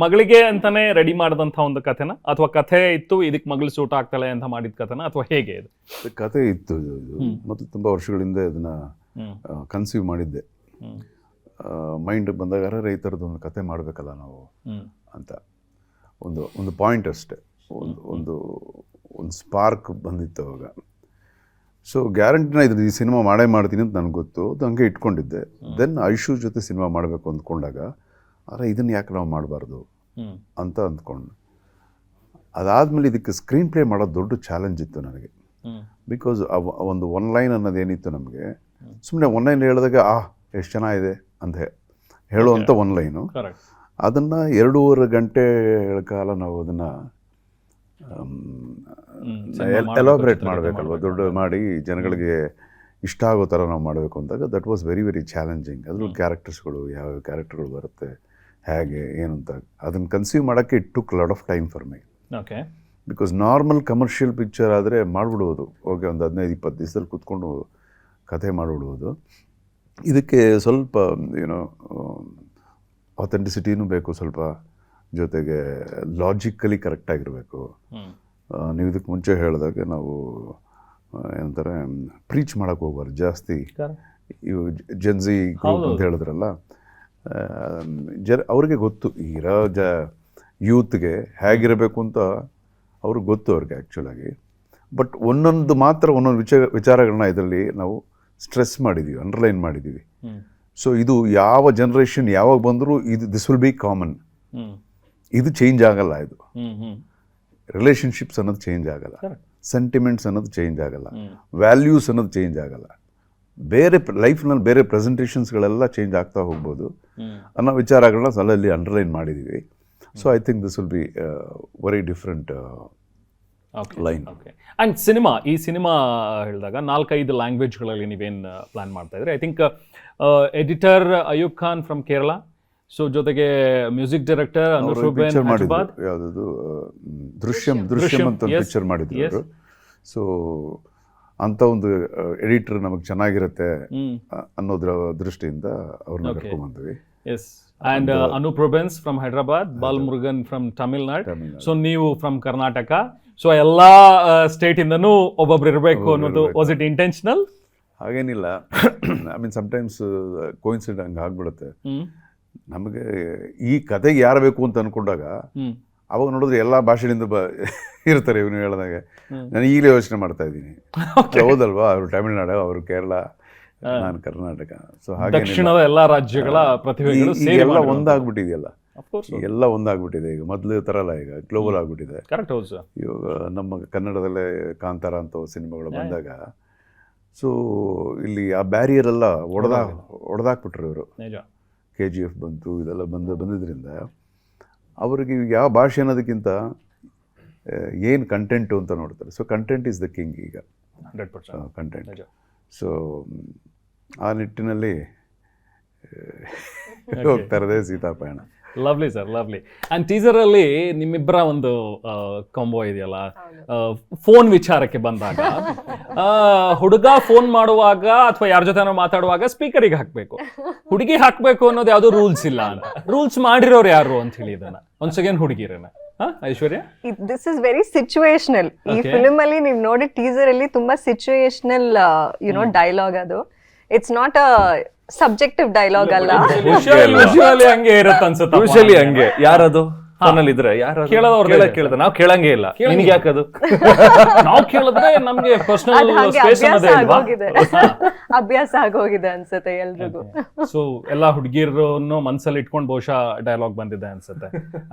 ಮಗಳಿಗೆ ಅಂತಾನೆ ರೆಡಿ ಮಾಡಿದಂತ ಒಂದು ಕಥೆನ, ಅಥವಾ ಕಥೆ ಇತ್ತು ಇದಕ್ಕೆ ಮಗಳು ಸೂಟ್ ಆಗ್ತಾಳೆ ಅಂತ ಮಾಡಿದ ಕಥೆನ, ಅಥವಾ ಹೇಗೆ ಇದು? ಕಥೆ ಇತ್ತು ಮತ್ತು ತುಂಬಾ ವರ್ಷಗಳಿಂದ ಇದನ್ನ ಕನ್ಸೀವ್ ಮಾಡಿದ್ದೆ. ಮೈಂಡ್ ಬಂದಾಗ ಈ ಥರದ್ದೊಂದು ಕತೆ ಮಾಡಬೇಕಲ್ಲ ನಾವು ಅಂತ ಒಂದು ಪಾಯಿಂಟ್ ಅಷ್ಟೆ, ಒಂದು ಸ್ಪಾರ್ಕ್ ಬಂದಿತ್ತು ಅವಾಗ. ಸೊ ಗ್ಯಾರಂಟಿನ ಇದ್ರ ಈ ಸಿನಿಮಾ ಮಾಡೇ ಮಾಡ್ತೀನಿ ಅಂತ ನನಗೆ ಗೊತ್ತು, ಅದು ಹಂಗೆ ಇಟ್ಕೊಂಡಿದ್ದೆ. ದೆನ್ ಐಶು ಜೊತೆ ಸಿನಿಮಾ ಮಾಡಬೇಕು ಅಂದ್ಕೊಂಡಾಗ ಆದರೆ ಇದನ್ನು ಯಾಕೆ ನಾವು ಮಾಡಬಾರ್ದು ಅಂತ ಅಂದ್ಕೊಂಡು, ಅದಾದಮೇಲೆ ಇದಕ್ಕೆ ಸ್ಕ್ರೀನ್ ಪ್ಲೇ ಮಾಡೋದು ದೊಡ್ಡ ಚಾಲೆಂಜ್ ಇತ್ತು ನನಗೆ. ಬಿಕಾಸ್ ಒಂದು ಒನ್ ಲೈನ್ ಅನ್ನೋದೇನಿತ್ತು ನಮಗೆ, ಸುಮ್ಮನೆ ಒನ್ ಲೈನ್ ಹೇಳಿದಾಗ ಎಷ್ಟು ಚೆನ್ನಾಗಿದೆ ಅಂತ ಹೇಳುವಂಥ ಒನ್ ಲೈನು, ಅದನ್ನು 2.5 ಗಂಟೆಗಳ ಕಾಲ ನಾವು ಅದನ್ನು ಎಲಾಬ್ರೇಟ್ ಮಾಡಬೇಕಲ್ವ, ದೊಡ್ಡ ಮಾಡಿ ಜನಗಳಿಗೆ ಇಷ್ಟ ಆಗೋ ಥರ ನಾವು ಮಾಡಬೇಕು ಅಂದಾಗ that was very very challenging. ಅದ್ರಲ್ಲಿ ಕ್ಯಾರೆಕ್ಟರ್ಸ್ಗಳು ಯಾವ್ಯಾವ ಕ್ಯಾರೆಕ್ಟರ್ಗಳು ಬರುತ್ತೆ, ಹೇಗೆ ಏನು ಅಂತ ಅದನ್ನು ಕನ್ಸೀವ್ ಮಾಡೋಕ್ಕೆ it took lot of time for my. Okay, because normal commercial picture ಆದರೆ ಮಾಡಿಬಿಡ್ಬೋದು, ಓಕೆ, ಒಂದು 15-20 ದಿವಸದಲ್ಲಿ ಕೂತ್ಕೊಂಡು ಕಥೆ ಮಾಡಿಬಿಡ್ಬೋದು. ಇದಕ್ಕೆ ಸ್ವಲ್ಪ ಅಥೆಂಟಿಸಿಟಿನೂ ಬೇಕು, ಸ್ವಲ್ಪ ಜೊತೆಗೆ ಲಾಜಿಕಲಿ ಕರೆಕ್ಟಾಗಿರಬೇಕು. ನೀವು ಇದಕ್ಕೆ ಮುಂಚೆ ಹೇಳಿದಾಗೆ ನಾವು ಏನಂತಾರೆ ಪ್ರೀಚ್ ಮಾಡೋಕ್ಕೆ ಹೋಗ್ಬಾರ್ದು ಜಾಸ್ತಿ. ಇವು ಜೆನ್ಸಿ ಗ್ರೂಪ್ ಅಂತ ಹೇಳಿದ್ರಲ್ಲ, ಅವ್ರಿಗೆ ಗೊತ್ತು ಇರೋ ಯೂತ್ಗೆ ಹೇಗಿರಬೇಕು ಅಂತ ಅವ್ರಿಗೆ ಗೊತ್ತು ಅವ್ರಿಗೆ ಆ್ಯಕ್ಚುಲಾಗಿ. ಬಟ್ ಒಂದೊಂದು ವಿಚಾರಗಳನ್ನ ಇದರಲ್ಲಿ ನಾವು ಸ್ಟ್ರೆಸ್ ಮಾಡಿದ್ದೀವಿ, ಅಂಡರ್ಲೈನ್ ಮಾಡಿದ್ದೀವಿ. ಸೊ ಇದು ಯಾವ ಜನ್ರೇಷನ್ ಯಾವಾಗ ಬಂದರೂ ದಿಸ್ ವಿಲ್ ಬಿ ಕಾಮನ್. ಇದು ಚೇಂಜ್ ಆಗಲ್ಲ. ಇದು ರಿಲೇಷನ್ಶಿಪ್ಸ್ ಅನ್ನೋದು ಚೇಂಜ್ ಆಗಲ್ಲ, ಸೆಂಟಿಮೆಂಟ್ಸ್ ಅನ್ನೋದು ಚೇಂಜ್ ಆಗಲ್ಲ, ವ್ಯಾಲ್ಯೂಸ್ ಅನ್ನೋದು ಚೇಂಜ್ ಆಗಲ್ಲ. ಬೇರೆ ಲೈಫ್ನಲ್ಲಿ ಬೇರೆ ಪ್ರೆಸೆಂಟೇಷನ್ಸ್ಗಳೆಲ್ಲ ಚೇಂಜ್ ಆಗ್ತಾ ಹೋಗ್ಬೋದು ಅನ್ನೋ ವಿಚಾರಗಳನ್ನ ಅಲ್ಲಲ್ಲಿ ಅಂಡರ್ಲೈನ್ ಮಾಡಿದ್ದೀವಿ. So I think this will be very different line. And ಈ ಸಿನಿಮಾ ಹೇಳಿದಾಗ 4-5 ಲ್ಯಾಂಗ್ವೇಜ್ಗಳಲ್ಲಿ ನೀವೇನು ಪ್ಲಾನ್ ಮಾಡ್ತಾ ಇದ್ರಿ? I think editor Ayub Khan from Kerala, so ಜೊತೆಗೆ ಮ್ಯೂಸಿಕ್ ಡೈರೆಕ್ಟರ್ ಯಾವುದದು ದೃಶ್ಯಂ ಅಂತ ಪಿಕ್ಚರ್ ಮಾಡಿದ್ರು ಅವರು. ಸೊ ಅಂಥ ಒಂದು ಎಡಿಟರ್ ನಮಗೆ ಚೆನ್ನಾಗಿರುತ್ತೆ ಅನ್ನೋದ್ರ ದೃಷ್ಟಿಯಿಂದ ಅವ್ರನ್ನ ಕರ್ಕೊಂಡ್ಬಂದ್ವಿ. Yes, and Anoop Rubens from Hyderabad, Balamurugan from Tamil Nadu, so ನೀವು ಫ್ರಮ್ ಕರ್ನಾಟಕ. ಸೊ ಎಲ್ಲ ಸ್ಟೇಟಿಂದನೂ ಒಬ್ಬೊಬ್ರು ಇರಬೇಕು ಅನ್ನೋದು ವಾಸ್ ಇಟ್ ಇಂಟೆನ್ಷನಲ್? ಹಾಗೇನಿಲ್ಲ, ಐ ಮೀನ್ ಸಮ್ಟೈಮ್ಸ್ ಕೋಇನ್ಸಿಡೆಂಟ್ ಹಂಗೆ ಆಗ್ಬಿಡುತ್ತೆ. ನಮಗೆ ಈ ಕತೆಗೆ ಯಾರು ಬೇಕು ಅಂತ ಅಂದ್ಕೊಂಡಾಗ ಅವಾಗ ನೋಡಿದ್ರೆ ಎಲ್ಲ ಭಾಷೆಯಿಂದ ಇರ್ತಾರೆ. ಇವನು ಹೇಳಿದಾಗ ನಾನು ಈಗಲೇ ಯೋಚನೆ ಮಾಡ್ತಾ ಇದ್ದೀನಿ, ಹೌದಲ್ವಾ, ಅವರು ತಮಿಳ್ನಾಡು, ಅವರು ಕೇರಳ, ನಾನು ಕರ್ನಾಟಕ. ಸೊ ಹಾಗೆ ದಕ್ಷಿಣದ ಎಲ್ಲ ರಾಜ್ಯಗಳ ಪ್ರತಿಭೆಗಳು ಎಲ್ಲ ಒಂದಾಗ್ಬಿಟ್ಟಿದೆಯಲ್ಲ, ಎಲ್ಲ ಒಂದಾಗ್ಬಿಟ್ಟಿದೆ. ಈಗ ಮೊದಲು ಥರ ಅಲ್ಲ, ಈಗ ಗ್ಲೋಬಲ್ ಆಗ್ಬಿಟ್ಟಿದೆ. ಕರೆಕ್ಟ್. ಹೌದು ಸರ್. ಇವಾಗ ನಮ್ಮ ಕನ್ನಡದಲ್ಲೇ ಕಾಂತಾರ ಅಂತ ಸಿನಿಮಾಗಳು ಬಂದಾಗ ಸೊ ಇಲ್ಲಿ ಆ ಬ್ಯಾರಿಯರ್ ಎಲ್ಲ ಒಡೆದಾಕ್ಬಿಟ್ರು ಇವರು. KGF ಬಂತು, ಇದೆಲ್ಲ ಬಂದಿದ್ದರಿಂದ ಅವರಿಗೆ ಯಾವ ಭಾಷೆ ಅನ್ನೋದಕ್ಕಿಂತ ಏನು ಕಂಟೆಂಟು ಅಂತ ನೋಡ್ತಾರೆ. So content is the king ಈಗ, 100%. ಕಂಟೆಂಟ್. ಸೊ ಆ ನಿಟ್ಟಿನಲ್ಲಿ ಹೋಗ್ತಾ ಇರೋದೇ ಸೀತಾ ಪಯಣ. Lovely sir, lovely. ಆ್ಯಂಡ್ ಟೀಸರಲ್ಲಿ ನಿಮ್ಮಿಬ್ಬರ ಒಂದು ಕಾಂಬೋ ಇದೆಯಲ್ಲ, ಫೋನ್ ವಿಚಾರಕ್ಕೆ ಬಂದಾಗ ಹುಡುಗ ಫೋನ್ ಮಾಡುವಾಗ ಅಥವಾ ಯಾರ ಜೊತೆ ಮಾತಾಡುವಾಗ ಸ್ಪೀಕರಿಗೆ ಹಾಕಬೇಕು, ಹುಡುಗಿ ಹಾಕಬೇಕು ಅನ್ನೋದು ಯಾವುದು ರೂಲ್ಸ್ ಇಲ್ಲ ಅಂತ. ರೂಲ್ಸ್ ಮಾಡಿರೋರು ಯಾರು ಅಂತ ಹೇಳಿ ಇದನ್ನ ಒಂದ್ ಸೆಕೆಂಡ್ ಹುಡುಗಿರನ್ನ Aishwarya. This is very situational. ಈ ಫಿಲ್ಮ್ ಅಲ್ಲಿ ನೀವು ನೋಡಿ ಟೀಸರ್ ಅಲ್ಲಿ ತುಂಬಾ ಸಿಚುವೇಶನಲ್ ಡೈಲಾಗ್ ಅದು. It's not a subjective dialogue ಅಲ್ಲ. ಯೂಶುವಲಿ ಹಂಗೆ ಇರುತ್ತೆ ಅನ್ಸುತ್ತೆ. ಯೂಶಲಿ ಹಂಗೆ. ಯಾರದು ಫೋನಲ್ಲಿ ಇದ್ರೆ ಯಾರು ಕೇಳ್ದ, ನಾವು ಕೇಳಂಗೇ ಇಲ್ಲ. ನಿನ್ಗೆ ಯಾಕದು? ನಾವು ಕೇಳಿದ್ರೆ ನಮ್ಗೆ ಪರ್ಸನಲ್ ಸ್ಪೇಸ್ ಅನ್ನೋದೇ ಇಲ್ವಾ? ಅಭ್ಯಾಸ ಆಗೋಗಿದೆ ಅನ್ಸುತ್ತೆ ಎಲ್ರಿಗೂ. ಸೊ ಎಲ್ಲಾ ಹುಡುಗಿರನ್ನು ಮನ್ಸಲ್ಲಿ ಇಟ್ಕೊಂಡು ಬಹುಶಃ ಡೈಲಾಗ್ ಬಂದಿದೆ ಅನ್ಸುತ್ತೆ.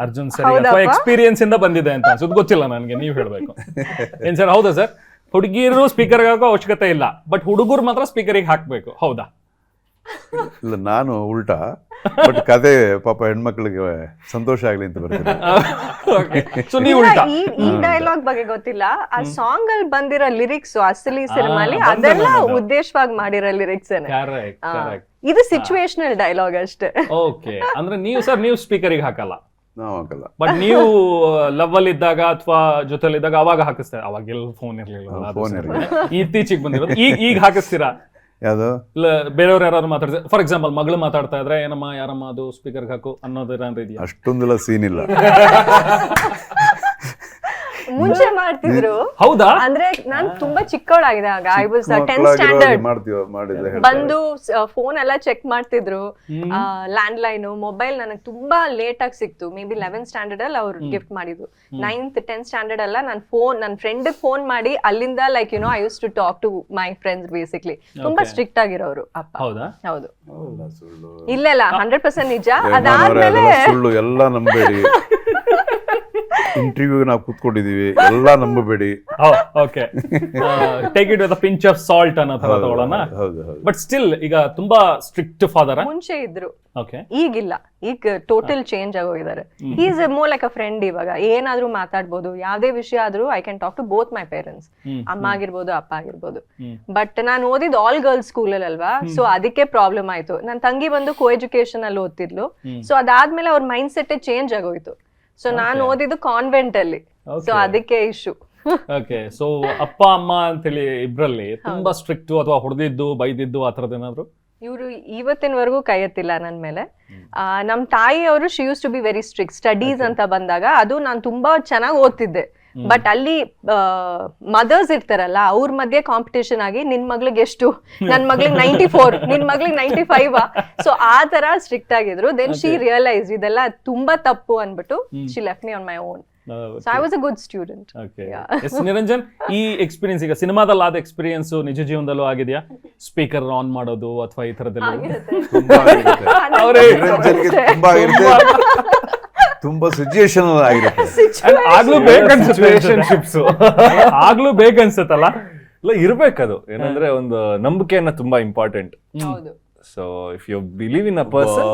ಅರ್ಜುನ್ ಸರ್ ಅಥವಾ ಎಕ್ಸ್ಪೀರಿಯನ್ಸ್ ಇಂದ ಬಂದಿದೆ ಅಂತ ಅನ್ಸುತ್ತೆ, ಗೊತ್ತಿಲ್ಲ ನನಗೆ, ನೀವ್ ಹೇಳ್ಬೇಕು. ಏನ್ ಸರ್, ಹೌದಾ ಸರ್? ಹುಡುಗಿರು ಸ್ಪೀಕರ್ಗೆ ಹಾಕೋ ಅವಶ್ಯಕತೆ ಇಲ್ಲ, ಬಟ್ ಹುಡುಗರು ಮಾತ್ರ ಸ್ಪೀಕರಿಗೆ ಹಾಕ್ಬೇಕು, ಹೌದಾ? ಇಲ್ಲ, ನಾನು ಉಲ್ಟಾ. ಬಟ್ ಕತೆ ಪಾಪ ಹೆಣ್ಮಕ್ಳಿಗೆ ಸಂತೋಷ ಆಗ್ಲಿ ಅಂತ ಬರ್ತೀನಿ. ಈ ಡೈಲಾಗ್ ಬಗ್ಗೆ ಗೊತ್ತಿಲ್ಲ. ಆ ಸಾಂಗ್ ಅಲ್ಲಿ ಬಂದಿರೋ ಲಿರಿಕ್ಸ್ ಅಸಲಿ ಸಿನಿಮಾಲಿ ಅದೆಲ್ಲ ಉದ್ದೇಶವಾಗಿ ಮಾಡಿರೋ ಲಿರಿಕ್ಸ್. ಇದು ಸಿಚುವೇಶನಲ್ ಡೈಲಾಗ್ ಅಷ್ಟೇ. ಓಕೆ, ಅಂದ್ರೆ ನೀವು ಸ್ಪೀಕರಿಗೆ ಹಾಕಲ್ಲ? ನಾವು ಹಾಕಲ್ಲ. ಬಟ್ ನೀವು ಲವ್ ಅಲ್ಲಿ ಇದ್ದಾಗ ಅಥವಾ ಜೊತೆಲಿದ್ದಾಗ ಅವಾಗ ಹಾಕಿಸ್ತಾರೆ? ಅವಾಗೆಲ್ಲ ಫೋನ್ ಇರ್ಲಿಲ್ಲ, ಇತ್ತೀಚೆಗೆ ಬಂದಿರೋದು. ಈಗ ಹಾಕಿಸ್ತೀರಾ? ಯಾವುದು? ಇಲ್ಲ, ಬೇರೆಯವ್ರು ಯಾರು ಮಾತಾಡ್ತಾರೆ, ಫಾರ್ ಎಕ್ಸಾಂಪಲ್ ಮಗಳು ಮಾತಾಡ್ತಾ ಇದ್ರೆ ಏನಮ್ಮ ಯಾರಮ್ಮ ಅದು ಸ್ಪೀಕರ್ಗೆ ಹಾಕು ಅನ್ನೋದೇನಾದ್ರು ಇದೆಯಾ? ಅಷ್ಟೊಂದೆಲ್ಲ ಸೀನ್ ಇಲ್ಲ. ಮುಂಚೆ ಮಾಡ್ತಿದ್ರು. ಹೌದಾ? ಅಂದ್ರೆ ನಾನ್ ತುಂಬಾ ಚಿಕ್ಕವಳಾಗಿದ್ದಾಗ, ಐ ವಾಸ್ 10th ಸ್ಟ್ಯಾಂಡರ್ಡ್, ಬಂದು ಫೋನ್ ಎಲ್ಲ ಚೆಕ್ ಮಾಡ್ತಿದ್ರು. ಲ್ಯಾಂಡ್ ಲೈನ್ ಮೊಬೈಲ್ ನನಗೆ ತುಂಬಾ ಲೇಟ್ ಆಗಿ ಸಿಕ್ತು. ಮೇ ಬಿ 11th ಸ್ಟ್ಯಾಂಡರ್ಡ್ ಅಲ್ಲಿ ಅವ್ರು ಗಿಫ್ಟ್ ಮಾಡಿದ್ರು. 9th 10th ಸ್ಟ್ಯಾಂಡರ್ಡ್ ಅಲ್ಲ, ನನ್ನ ಫ್ರೆಂಡ್ ಫೋನ್ ಮಾಡಿ ಅಲ್ಲಿಂದ like I use to talk to my friends. Basically ತುಂಬಾ ಸ್ಟ್ರಿಕ್ಟ್ ಆಗಿರೋರು ಅಪ್ಪ. ಹೌದಾ? ಹೌದು. ಇಲ್ಲ 100% ನಿಜ. ಅದಾದ್ಮೇಲೆ ಸುಳ್ಳು ಎಲ್ಲ ನಂಬೇಡಿ. ಇಂಟರ್ವ್ಯೂ ನಾವು ಕೂತ್ಕೊಂಡಿದೀವಿ, ಎಲ್ಲ ನಂಬಬೇಡಿ. Okay, take it with a pinch of salt ಅನ್ನೋ ತರ ತಗೊಳ್ಳೋಣ. ಬಟ್ ಸ್ಟಿಲ್ ಈಗ ತುಂಬಾ ಸ್ಟ್ರಿಕ್ಟ್ ಫಾದರ್ ಮುಂಚೆ ಇದ್ರು, ಓಕೆ, ಈಗಿಲ್ಲ. ಈಗ ಟೋಟಲ್ ಚೇಂಜ್ ಆಗೋಗಿದ್ದಾರೆ. He is more like a friend. ಇವಾಗ ಏನಾದ್ರೂ ಮಾತಾಡ್ಬೋದು, ಯಾವ್ದೇ ವಿಷಯ ಆದ್ರೂ I can talk to both my parents. ಅಮ್ಮ ಆಗಿರ್ಬೋದು, ಅಪ್ಪ ಆಗಿರ್ಬೋದು. ಬಟ್ ನಾನು ಓದಿದ್ ಆಲ್ ಗರ್ಲ್ಸ್ ಸ್ಕೂಲ್ ಅಲ್ವಾ, ಸೊ ಅದಕ್ಕೆ ಪ್ರಾಬ್ಲಮ್ ಆಯ್ತು. ನನ್ನ ತಂಗಿ ಬಂದು ಕೋ ಎಜುಕೇಶನ್ ಅಲ್ಲಿ ಓದ್ತಿದ್ಲು. ಸೊ ಅದಾದ್ಮೇಲೆ ಅವ್ರ ಮೈಂಡ್ ಸೆಟ್ ಚೇಂಜ್ ಆಗೋಯ್ತು. ಸೊ ನಾನು ಓದಿದ್ದು ಕಾನ್ವೆಂಟ್ ಅಲ್ಲಿ, ಸೊ ಅದಕ್ಕೆ ಇಶ್ಯೂ. ಓಕೆ, ಸೊ ಅಪ್ಪ ಅಮ್ಮ ಅಂತೇಳಿ ಇಬ್ರಲ್ಲಿ ತುಂಬಾ ಸ್ಟ್ರಿಕ್ಟ್ ಅಥವಾ ಹೊಡೆದಿದ್ದು ಬೈದಿದ್ದು ಆ ಥರದ್ದು ಏನಾದ್ರು? ಇವರು ಇವತ್ತಿನವರೆಗೂ ಕೈ ಎತ್ತಿಲ್ಲ ನನ್ನ ಮೇಲೆ. ನಮ್ ತಾಯಿ ಅವರು she use to be very strict. Studies ಅಂತ ಬಂದಾಗ ಅದು ನಾನು ತುಂಬಾ ಚೆನ್ನಾಗಿ ಓದ್ತಿದ್ದೆ. ಬಟ್ ಅಲ್ಲಿ ಮದರ್ಸ್ ಇರ್ತಾರಲ್ಲ, ಅವ್ರ ಮಧ್ಯೆ ಕಾಂಪಿಟೇಷನ್ ಆಗಿ ನಿನ್ ಮಗ್ಳಿಗೆ ಎಷ್ಟು, ನನ್ ಮಗ್ಳಿಗೆ 94, ನಿನ್ ಮಗ್ಳಿಗೆ 95. ಸೊ ಆ ತರ ಸ್ಟ್ರಿಕ್ಟ್ ಆಗಿದ್ರು. ದೆನ್ ಶಿ ರಿಯಲೈಸ್ ಇದೆಲ್ಲ ತುಂಬಾ ತಪ್ಪು ಅನ್ಬಿಟ್ಟು she left me on my own. So I was a good student. Okay. Yes, Niranjan, ಈ ಎಕ್ಸ್ಪೀರಿಯನ್ಸ್ ಈಗ ಸಿನಿಮಾದಲ್ಲಿ ಆದ ಎಕ್ಸ್ಪೀರಿಯನ್ಸ್ ನಿಜ ಜೀವನದಲ್ಲೂ ಆಗಿದೆಯಾ? ಸ್ಪೀಕರ್ ಆನ್ ಮಾಡೋದು ಅಥವಾ ಈ ತರದೆಲ್ಲ? ತುಂಬಾ ಸಿಚುಯೇಷನ್ ಆಗಿರುತ್ತೆ. ಆಗ್ಲೂ ಬೇಕನ್ಸುತ್ತಲ್ಲ. ಇಲ್ಲ, ಇರ್ಬೇಕದು. ಏನಂದ್ರೆ ಒಂದು ನಂಬಿಕೆಯನ್ನ ತುಂಬಾ important. So if you believe in a person,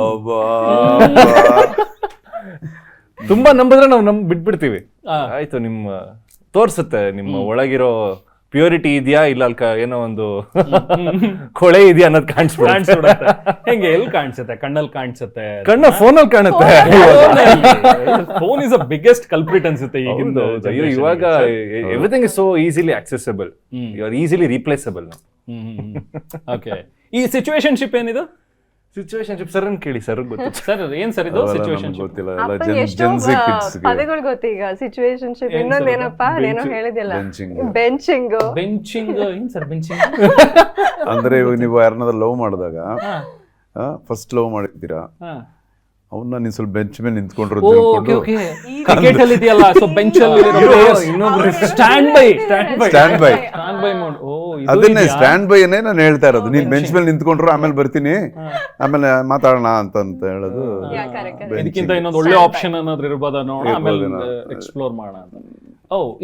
ತುಂಬಾ ನಂಬಿದ್ರೆ ನಾವು ಬಿಟ್ಬಿಡ್ತೀವಿ. ಆಯ್ತು, ನಿಮ್ಮ ತೋರ್ಸುತ್ತೆ ನಿಮ್ಮ ಒಳಗಿರೋ ಪ್ಯೂರಿಟಿ ಇದೆಯಾ ಇಲ್ಲ ಏನೋ ಒಂದು ಕೊಳೆ ಇದೆಯಾ ಅನ್ನೋದು ಕಾಣಿಸ್ಬಿಡುತ್ತೆ. ಹೆಂಗೆ ಎಲ್ಲಿ ಕಾಣಿಸುತ್ತೆ? ಕಣ್ಣಲ್ಲಿ ಕಾಣಿಸುತ್ತೆ, ಫೋನಲ್ಲಿ ಕಾಣುತ್ತೆ. Phone is a biggest culprit ಅನ್ಸುತ್ತೆ ಈಗಿಂದು. ಅಯ್ಯೋ, ಇವಾಗ everything is so easily accessible, you are easily replaceable. Okay, ಈ ಸಿಚುವೇಶನ್ಶಿಪ್ ಏನಿದು? ಸಿಚುವೇಶನ್ಶಿಪ್ ಸರ್ ಕೇಳಿ, ಸರ್ ಗೊತ್ತು. ಸರ್ ಏನ್ ಸರ್ ಇದು ಸಿಚುವೇಶನ್ಶಿಪ್? ಪದಗಳು ಗೊತ್ತೀಗ. ಸಿಚುವೇಶನ್ಶಿಪ್ ಇನ್ನೊಂದೇನಪ್ಪ ಏನೋ ಹೇಳಿದಿಲ್ಲ, ಬೆಂಚಿಂಗ್. ಏನ್ ಸರ್ ಬೆಂಚಿಂಗ್ ಅಂದ್ರೆ ಇವಾಗ ನೀವು ಯಾರನ್ನಾದ್ರೂ ಲವ್ ಮಾಡಿದಾಗ, ಫಸ್ಟ್ ಲವ್ ಮಾಡಿರ್ತೀರಾ, ಅವನ್ನ ನೀನ್ ಸ್ವಲ್ಪ ಬೆಂಚ್ ಮೇಲೆ ನಿಂತ್ಕೊಂಡ್ರು ಕ್ರಿಕೆಟ್ ಅಲ್ಲಿ ಇದೆಯಲ್ಲ, ಸೊ ಬೆಂಚ್ ಅಲ್ಲಿ ಸ್ಟ್ಯಾಂಡ್ ಬೈ ಮೋಡ್. ಅದನ್ನೇ ಸ್ಟ್ಯಾಂಡ್ ಬೈ ಅನ್ನೇ ನಾನು ಹೇಳ್ತಾ ಇರೋದು. ನೀನ್ ಬೆಂಚ್ ಮೇಲೆ ನಿಂತ್ಕೊಂಡ್ರು ಆಮೇಲೆ ಬರ್ತೀನಿ, ಆಮೇಲೆ ಮಾತಾಡೋಣ ಅಂತ ಹೇಳೋದು. ಇದಕ್ಕಿಂತ ಇನ್ನೊಂದು ಒಳ್ಳೆ ಆಪ್ಷನ್ ಅನ್ನೋದ್ರ ಇರ್ಬೋದ ನೋಡ, ಆಮೇಲೆ ಎಕ್ಸ್ಪ್ಲೋರ್ ಮಾಡೋಣ ಅಂತ.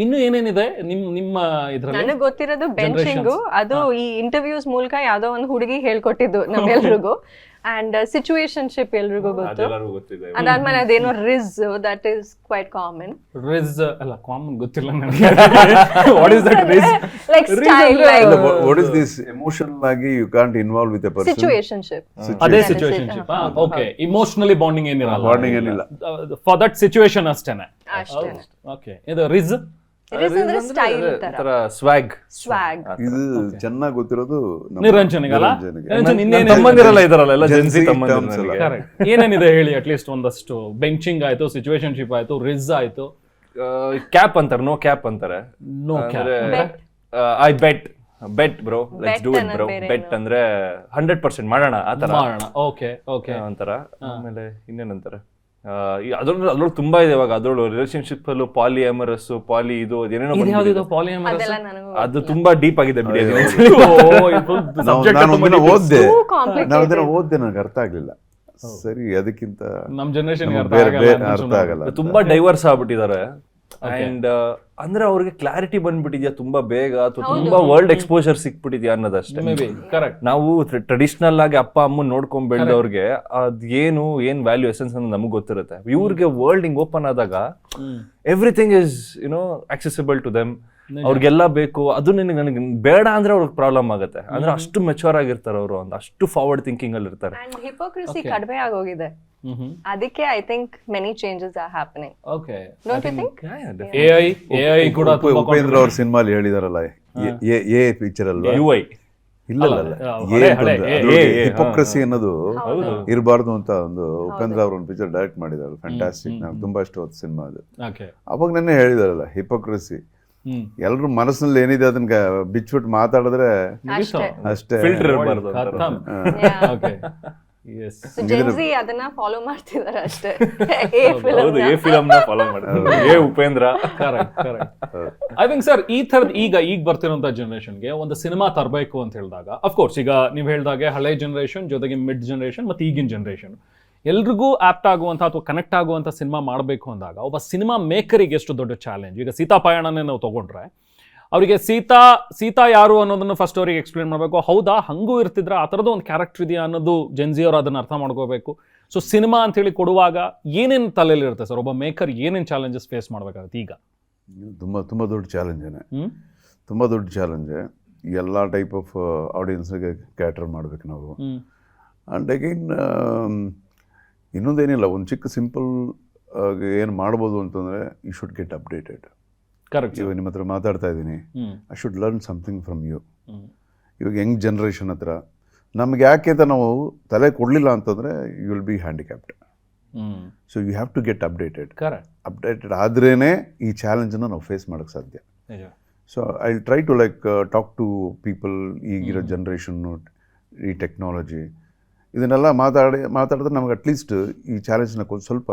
ಇನ್ನು ಏನೇನಿದೆ ನಿಮ್ಮ ಇದ್ರಲ್ಲಿ? ನನಗೆ ಗೊತ್ತಿರೋದು ಬೆಂಚಿಂಗು. ಅದು ಈ ಇಂಟರ್ವ್ಯೂಸ್ ಮೂಲಕ ಯಾವ್ದೋ ಒಂದು ಹುಡುಗಿ ಹೇಳ್ಕೊಟ್ಟಿದ್ದು ನಮ್ಮೆಲ್ರಿಗೂ. ಅಂಡ್ ಸಿಚುವೇಶನ್ಶಿಪ್ ಎಲ್ರಿಗೂ ಗೊತ್ತು. ಅದೆಲ್ಲರಿಗೂ ಗೊತ್ತಿದೆ. ಅದಾದ್ಮೇಲೆ ಅದೇನೋ rizz, that is quite common. Rizz ಅಲ್ಲ, ಕಾಮನ್ ಗೊತ್ತಿಲ್ಲ ನನಗೆ. What is that rizz? Like style, like what is this emotional ಆಗಿ you can't involve with a person. Situationship. ಅದೇ ಸಿಚುವೇಶನ್ಶಿಪ್. ಓಕೆ, ಇಮೋಷನಲಿ ಬಾಂಡಿಂಗ್ ಏನಿರಲ್ಲ. ಬಾಂಡಿಂಗ್ ಏನಿಲ್ಲ. ಫಾರ್ ದಟ್ ಸಿಚುವೇಶನ್ ಅಷ್ಟೇನೆ. ಅಷ್ಟೇನೆ. Okay, ಇದು ರಿಸ್ ರಿಸ್ ಅಂದ್ರೆ ಸ್ಟೈಲ್ ತರ, ಸ್ವಾಗ್. ಇದು ಚೆನ್ನಾಗಿ ಗೊತ್ತಿರೋದು ನಮ್ಮ ನಿರಂಜನಿಗಲ್ಲ. ನಿರಂಜನಿಗೆ. ನಿರಂಜನ್ ಇನ್ನೇನು ತಮ್ಮಂದಿರಲ್ಲ ಇದಾರಲ್ಲ, ಎಲ್ಲ Gen ಜೆನ್ಸಿ Z ತಮ್ಮಂದಿರು terms ಎಲ್ಲ. ನನಗೆ. ಕರೆಕ್ಟ್. ಏನೇನಿದೆ ಹೇಳಿ, ಅಟ್ಲೀಸ್ಟ್ ಒಂದಷ್ಟು. ಬೆಂಚಿಂಗ್ ಆಯ್ತು, ಸಿಚುವೇಶನ್ಶಿಪ್ ಆಯ್ತು, ರಿಸ್ ಆಯ್ತು, ಕ್ಯಾಪ್ ಅಂತಾರೆ, ನೋ ಕ್ಯಾಪ್ ಅಂತಾರೆ. No cap. I bet bro, let's do it bro. Bet ಅಂದ್ರೆ 100% ಮಾಡೋಣ ಆ ತರ ಮಾಡೋಣ. ಓಕೆ ಓಕೆ ಅಂತಾರ. ಆಮೇಲೆ ಇನ್ನೇನಂತಾರೆ, ಅದ್ರೊಳಗೆ ತುಂಬಾ ಇದೆ ಇವಾಗ. ಅದ್ರೊಳಗೆ ರಿಲೇಶನ್ಶಿಪ್ ಅಲ್ಲೂ ಪಾಲಿ ಅಮರಸ್, ಪಾಲಿ ಇದು ಏನೇನೋ ಯಾವ್ದು ಪಾಲಿಯಮರಸ್? ಅದೆಲ್ಲ ನನಗೂ ಅದು ತುಂಬಾ ಡೀಪ್ ಆಗಿದೆ ಬಿಡಿ ಅದು. ನಾನು ಒಂದಿನ ಓದ್ದೆ, too complicated. ನಾನು ಒಂದಿನ ಓದ್ದೆ, ನನಗೆ ಅರ್ಥ ಆಗ್ಲಿಲ್ಲ. ಸರಿ, ಅದಕ್ಕಿಂತ ನಮ್ ಜನರೇಷನ್ ನಮ್ಗೆ ಬೇರೆ ಅರ್ಥ ಆಗಲ್ಲ. ತುಂಬಾ ಡೈವರ್ಸ್ ಆಗ್ಬಿಟ್ಟಿದ್ದಾರೆ. ಅಂಡ್ ಅಂದ್ರೆ ಅವ್ರಿಗೆ ಕ್ಲಾರಿಟಿ ಬಂದ್ಬಿಟ್ಟಿದ್ಯಾ ತುಂಬಾ ಬೇಗ, ಅಥವಾ ತುಂಬಾ ವರ್ಲ್ಡ್ ಎಕ್ಸ್ಪೋಜರ್ ಸಿಕ್ಬಿಟ್ಟಿದ್ಯಾ ಅನ್ನೋದಷ್ಟೇ. May be correct. ನಾವು ಟ್ರೆಡಿಷನಲ್ ಆಗಿ ಅಪ್ಪ ಅಮ್ಮನ್ ನೋಡ್ಕೊಂಡ್ ಬೆಳೆದವ್ರಿಗೆ ಅದ್ ಏನ್ ವ್ಯಾಲ್ಯೂ ಎಸೆನ್ಸ್ ಅನ್ನೋದು ನಮಗ್ ಗೊತ್ತಿರುತ್ತೆ. ಇವ್ರಿಗೆ ವರ್ಲ್ಡ್ ಹಿಂಗ್ ಓಪನ್ ಆದಾಗ everything is accessible to them. ಅವ್ರಿಗೆಲ್ಲ ಬೇಕು, ಅದು ನನಗೆ ಬೇಡ ಅಂದ್ರೆ ಅವ್ರಿಗೆ ಪ್ರಾಬ್ಲಮ್ ಆಗುತ್ತೆ. ಅಂದ್ರೆ ಅಷ್ಟು ಮೆಚೂರ್ ಆಗಿರ್ತಾರೆ ಅವರು, ಅಷ್ಟು ಫಾರ್ವರ್ಡ್ ಥಿಂಕಿಂಗ್ ಅಲ್ಲಿ ಇರ್ತಾರೆ. ಅಂಡ್ ಹಿಪೋಕ್ರಸಿ ಕಡಿಮೆ ಆಗೋಗಿದೆ. ಅದಕ್ಕೆ I think many changes are happening. Okay, don't you think? AI ಕೂಡ ತುಂಬಾ ಉಪೇಂದ್ರ ಅವ್ರ ಸಿನಿಮಾಲಿ ಹೇಳಿದಾರಲ್ಲ, ಎ ಪಿಕ್ಚರ್ ಅಲ್ವಾ? UI ಇಲ್ಲ ಹಳೆ, ಹಿಪೋಕ್ರಸಿ ಅನ್ನೋದು ಇರಬಾರ್ದು ಅಂತ ಒಂದು ಉಪೇಂದ್ರ ಅವ್ರ ಒಂದು ಪಿಕ್ಚರ್ ಡೈರೆಕ್ಟ್ ಮಾಡಿದಾರೆ. ಫ್ಯಾಂಟಾಸ್ಟಿಕ್, ನಂಗೆ ತುಂಬಾ ಇಷ್ಟವಾದ ಸಿನಿಮಾ ಅದು. ಓಕೆ. ಅವಾಗ ನೆನ್ನೆ ಹೇಳಿದಾರಲ್ಲ, ಹಿಪೋಕ್ರಸಿ ಎಲ್ರು ಮನಸ್ಸಿನಲ್ಲಿ ಏನಿದೆ ಅದನ್ನ ಬಿಚ್ಬಿಟ್ಟು ಮಾತಾಡಿದ್ರೆ ಅಷ್ಟೇ. ಫಿಲ್ಟರ್ ಇರಬಾರ್ದು. Okay, yes. ಜೆನ್ಸಿ ಅದನ್ನ ಫಾಲೋ ಮಾಡ್ತಿದ್ದಾರೆ ಅಷ್ಟೇ. ಹೌದು, ಎ ಫಿಲಮ್ ನ ಫಾಲೋ ಮಾಡ್ತಾರೆ. A Upendra. Correct correct. I think sir, ಈ ಥರದ್ ಈಗ ಬರ್ತಿರೋಂಥ ಜನರೇಷನ್ಗೆ ಒಂದು ಸಿನಿಮಾ ತರಬೇಕು ಅಂತ ಹೇಳಿದಾಗ, ಅಫ್ಕೋರ್ಸ್ ಈಗ ನೀವು ಹೇಳಿದಾಗೆ ಹಳೆ ಜನರೇಷನ್ ಜೊತೆಗೆ ಮಿಡ್ ಜನರೇಷನ್ ಮತ್ತು ಈಗಿನ ಜನರೇಷನ್ ಎಲ್ರಿಗೂ ಆಪ್ಟ್ ಆಗುವಂಥ ಅಥವಾ ಕನೆಕ್ಟ್ ಆಗುವಂಥ ಸಿನಿಮಾ ಮಾಡಬೇಕು ಅಂದಾಗ ಒಬ್ಬ ಸಿನಿಮಾ ಮೇಕರಿಗೆ ಎಷ್ಟು ದೊಡ್ಡ ಚಾಲೆಂಜ್. ಈಗ ಸೀತಾ ಪಯಣನೇ ನಾವು ತಗೊಂಡ್ರೆ, ಅವರಿಗೆ ಸೀತಾ ಯಾರು ಅನ್ನೋದನ್ನು ಫಸ್ಟ್ ಅವರಿಗೆ ಎಕ್ಸ್ಪ್ಲೇನ್ ಮಾಡಬೇಕು. ಹೌದಾ, ಹಂಗೂ ಇರ್ತಿದ್ರೆ ಆ ಥರದ್ದು ಒಂದು ಕ್ಯಾರೆಕ್ಟರ್ ಇದೆಯಾ ಅನ್ನೋದು ಜೆನ್ಜಿಯವರು ಅದನ್ನು ಅರ್ಥ ಮಾಡ್ಕೋಬೇಕು. ಸೊ ಸಿನಿಮಾ ಅಂತೇಳಿ ಕೊಡುವಾಗ ಏನೇನು ತಲೆಯಲ್ಲಿ ಇರುತ್ತೆ ಸರ್? ಒಬ್ಬ ಮೇಕರ್ ಏನೇನು ಚಾಲೆಂಜಸ್ ಫೇಸ್ ಮಾಡಬೇಕಾಗುತ್ತೆ ಈಗ? ತುಂಬ ದೊಡ್ಡ ಚಾಲೆಂಜೇನೆ, ತುಂಬ ದೊಡ್ಡ ಚಾಲೆಂಜೆ. ಎಲ್ಲ ಟೈಪ್ ಆಫ್ ಆಡಿಯನ್ಸ್ಗೆ ಕ್ಯಾಟರ್ ಮಾಡ್ಬೇಕು ನಾವು. ಆ್ಯಂಡ್ ಅಗೈನ್ ಇನ್ನೊಂದೇನಿಲ್ಲ, ಒಂದು ಚಿಕ್ಕ ಸಿಂಪಲ್ ಏನು ಮಾಡ್ಬೋದು ಅಂತಂದರೆ you should get updated. Correct. ಇವಾಗ ನಿಮ್ಮ ಹತ್ರ ಮಾತಾಡ್ತಾ ಇದ್ದೀನಿ, I should learn something from you. ಇವಾಗ ಯಂಗ್ ಜನ್ರೇಷನ್ ಹತ್ರ ನಮ್ಗೆ ಯಾಕೆ ಅಂತ ನಾವು ತಲೆ ಕೊಡಲಿಲ್ಲ ಅಂತಂದರೆ you will be handicapped. So you have to get updated. Updated ಆದ್ರೇ ಈ ಚಾಲೆಂಜನ್ನು ನಾವು ಫೇಸ್ ಮಾಡೋಕ್ಕೆ ಸಾಧ್ಯ. So I will try to talk to people, ಈಗಿರೋ ಜನ್ರೇಷನ್ನು, ಈ ಟೆಕ್ನಾಲಜಿ ಇದನ್ನೆಲ್ಲ ಮಾತಾಡಿದ್ರೆ ನಮಗೆ ಅಟ್ಲೀಸ್ಟ್ ಈ ಚಾಲೆಂಜ್ನ ಸ್ವಲ್ಪ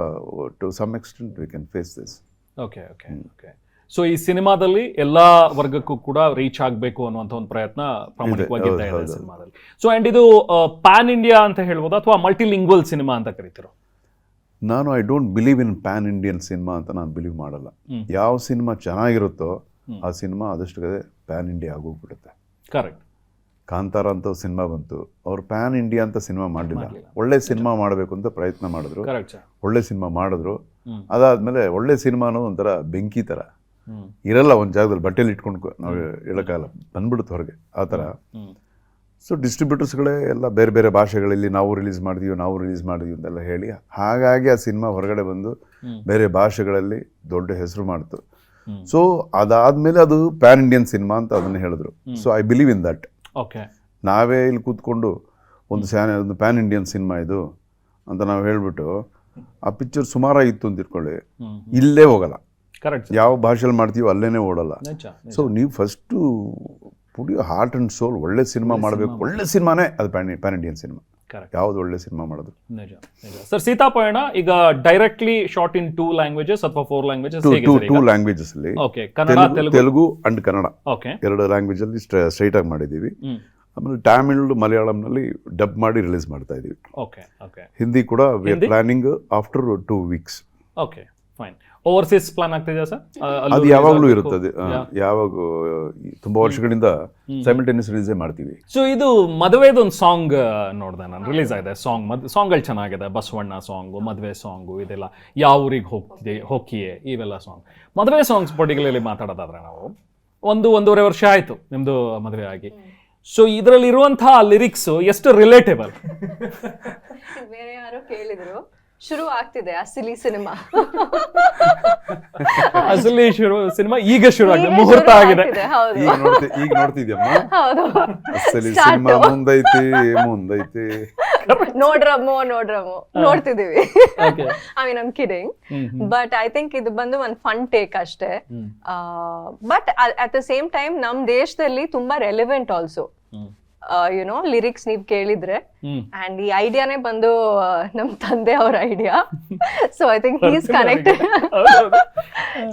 to some extent we can face this. Okay okay okay. So ಈ ಸಿನಿಮಾದಲ್ಲಿ ಎಲ್ಲ ವರ್ಗಕ್ಕೂ ಕೂಡ ರೀಚ್ ಆಗಬೇಕು ಅನ್ನುವಂಥ ಒಂದು ಪ್ರಯತ್ನ ಪ್ರಾಮಾಣಿಕವಾಗಿ ಇದೆ ಸಿನಿಮಾದಲ್ಲಿ. ಸೊ ಆ್ಯಂಡ್ ಇದು ಪ್ಯಾನ್ ಇಂಡಿಯಾ ಅಂತ ಹೇಳ್ಬೋದು ಅಥವಾ ಮಲ್ಟಿಲಿಂಗ್ವಲ್ ಸಿನಿಮಾ ಅಂತ ಕರಿತಿರೋ? ನಾನು I don't believe in PAN Indian cinema ಅಂತ ನಾನು ಬಿಲೀವ್ ಮಾಡಲ್ಲ. ಯಾವ ಸಿನಿಮಾ ಚೆನ್ನಾಗಿರುತ್ತೋ ಆ ಸಿನಿಮಾ ಆದಷ್ಟು ಪ್ಯಾನ್ ಇಂಡಿಯಾ ಆಗೋಗ್ಬಿಡುತ್ತೆ. ಕರೆಕ್ಟ್. ಕಾಂತಾರ ಅಂತ ಸಿನಿಮಾ ಬಂತು, ಅವ್ರು ಪ್ಯಾನ್ ಇಂಡಿಯಾ ಅಂತ ಸಿನಿಮಾ ಮಾಡಲಿಲ್ಲ, ಒಳ್ಳೆ ಸಿನಿಮಾ ಮಾಡಬೇಕು ಅಂತ ಪ್ರಯತ್ನ ಮಾಡಿದ್ರು, ಒಳ್ಳೆ ಸಿನಿಮಾ ಮಾಡಿದ್ರು. ಅದಾದಮೇಲೆ ಒಳ್ಳೆ ಸಿನಿಮಾನು ಒಂಥರ ಬೆಂಕಿ ಥರ ಇರಲ್ಲ, ಒಂದು ಜಾಗದಲ್ಲಿ ಬಟ್ಟೆಲಿ ಇಟ್ಕೊಂಡು ನಾವು ಹೇಳೋಕ್ಕಾಗಲ್ಲ, ಬಂದ್ಬಿಡುತ್ತೆ ಹೊರಗೆ ಆ ಥರ. ಸೊ ಡಿಸ್ಟ್ರಿಬ್ಯೂಟರ್ಸ್ಗಳೇ ಎಲ್ಲ ಬೇರೆ ಬೇರೆ ಭಾಷೆಗಳಲ್ಲಿ ನಾವು ರಿಲೀಸ್ ಮಾಡಿದ್ವಿ ಅಂತೆಲ್ಲ ಹೇಳಿ, ಹಾಗಾಗಿ ಆ ಸಿನಿಮಾ ಹೊರಗಡೆ ಬಂದು ಬೇರೆ ಭಾಷೆಗಳಲ್ಲಿ ದೊಡ್ಡ ಹೆಸರು ಮಾಡ್ತು. ಸೊ ಅದಾದಮೇಲೆ ಅದು ಪ್ಯಾನ್ ಇಂಡಿಯನ್ ಸಿನಿಮಾ ಅಂತ ಅದನ್ನು ಹೇಳಿದ್ರು. So I believe in that. Okay. ನಾವೇ ಇಲ್ಲಿ ಕೂತ್ಕೊಂಡು ಒಂದು ಪ್ಯಾನ್ ಇಂಡಿಯನ್ ಸಿನಿಮಾ ಇದು ಅಂತ ನಾವು ಹೇಳ್ಬಿಟ್ಟು ಆ ಪಿಕ್ಚರ್ ಸುಮಾರಾಗಿತ್ತು ಅಂತ ಇಟ್ಕೊಳ್ಳಿ, ಇಲ್ಲೇ ಹೋಗಲ್ಲ. ಕರೆಕ್ಟ್. ಯಾವ ಭಾಷೆಯಲ್ಲಿ ಮಾಡ್ತೀವೋ ಅಲ್ಲೇನೆ ಓಡಲ್ಲ. ಸೊ ನೀವು first put your heart and soul, ಒಳ್ಳೆ ಸಿನಿಮಾ ಮಾಡಬೇಕು. ಒಳ್ಳೆ ಸಿನಿಮಾನೇ ಅದು ಪ್ಯಾನ್ ಇಂಡಿಯನ್ ಸಿನಿಮಾ. ಯಾವ್ದು ಒಳ್ಳೆ ಸಿನಿಮಾ ಮಾಡೋದು? ನಿಜ ನಿಜ. ಸರ್, ಸೀತಾ ಪಯಣ ಈಗ ಡೈರೆಕ್ಟ್ಲಿ ಶಾರ್ಟ್ ಇನ್ 2 ಲ್ಯಾಂಗ್ವೇಜಸ್ ಅಥವಾ 4 ಲ್ಯಾಂಗ್ವೇಜಸ್? 2 ಲ್ಯಾಂಗ್ವೇಜಸ್ ಅಲ್ಲಿ, ತೆಲುಗು ಅಂಡ್ ಕನ್ನಡ, 2 ಲ್ಯಾಂಗ್ವೇಜ್ ಅಲ್ಲಿ ಸ್ಟ್ರೈಟ್ ಆಗಿ ಮಾಡಿದ್ದೀವಿ. ಆಮೇಲೆ ತಮಿಳ್ ಮಲಯಾಳಂನಲ್ಲಿ ಡಬ್ ಮಾಡಿ ರಿಲೀಸ್ ಮಾಡ್ತಾ ಇದೀವಿ. ಹಿಂದಿ ಕೂಡ we are planning after 2 weeks. Okay, fine. Overseas plan ಆಗ್ತಿದೆಯಾ ಸರ್? ಅದು ಯಾವಾಗಲೂ ಇರುತ್ತದೆ. ಯಾವಾಗ ತುಂಬಾ ವರ್ಷಗಳಿಂದ ಸೈಮಲ್ಟೇನಿಯಸ್ ರಿಲೀಸೇ ಮಾಡ್ತೀವಿ. ಸೊ ಇದು ಮದುವೆದು ಒಂದು ಸಾಂಗ್ ನೋಡಿದೆ ನಾನು, ರಿಲೀಸ್ ಆಗಿದೆ ಸಾಂಗ್ಗಳು ಚೆನ್ನಾಗಿದೆ. ಬಸವಣ್ಣ ಸಾಂಗು, ಮದುವೆ ಸಾಂಗು, ಇದೆಲ್ಲ ಯಾವ ಊರಿಗೆ ಹೋಗ್ತಿಯೇ, ಇವೆಲ್ಲ ಸಾಂಗ್. ಮದುವೆ ಸಾಂಗ್ಸ್ ಪರ್ಟಿಕ್ಯುಲರ್ಲಿ ಮಾತಾಡೋದಾದ್ರೆ ನಾವು 1.5 ವರ್ಷ ಆಯ್ತು ನಿಮ್ದು ಮದುವೆ ಆಗಿ. ಸೊ ಇದರಲ್ಲಿ ಇರುವಂತಹ ಲಿರಿಕ್ಸ್ ಎಷ್ಟು ರಿಲೇಟೇಬಲ್? ಬೇರೆ ಯಾರೋ ಕೇಳಿದ್ರು, ಶುರು ಆಗ್ತಿದೆ ಅಸಲಿ ಸಿನಿಮಾ. ಅಸಲಿ ಸಿನಿಮಾ ಈಗ ಶುರು ಆಗಿದೆ, ಮುಹೂರ್ತ ಆಗಿದೆ. ಹೌದು ಈಗ ನೋಡ್ತಿದ್ಯಮ್ಮ, ಹೌದು. ಅಸಲಿ ಸಿನಿಮಾ ಮುಂದೈತಿ. ನೋಡ್ರಮ್ಮೋ ನೋಡ್ತಿದೀವಿ. I mean I'm kidding, but I think ಇದು ಬಂದು ಒಂದು ಫನ್ ಟೇಕ್ ಅಷ್ಟೇ. But at the same time ನಮ್ ದೇಶದಲ್ಲಿ ತುಂಬಾ ರೆಲಿವೆಂಟ್ ಆಲ್ಸೋ. ಯುನೋ ಲಿರಿಕ್ಸ್ ನೀವ್ ಕೇಳಿದ್ರೆ, ಅಂಡ್ ಈ ಐಡಿಯಾನೇ ಬಂದು ನಮ್ ತಂದೆ ಅವ್ರ idea. So I think he's connected.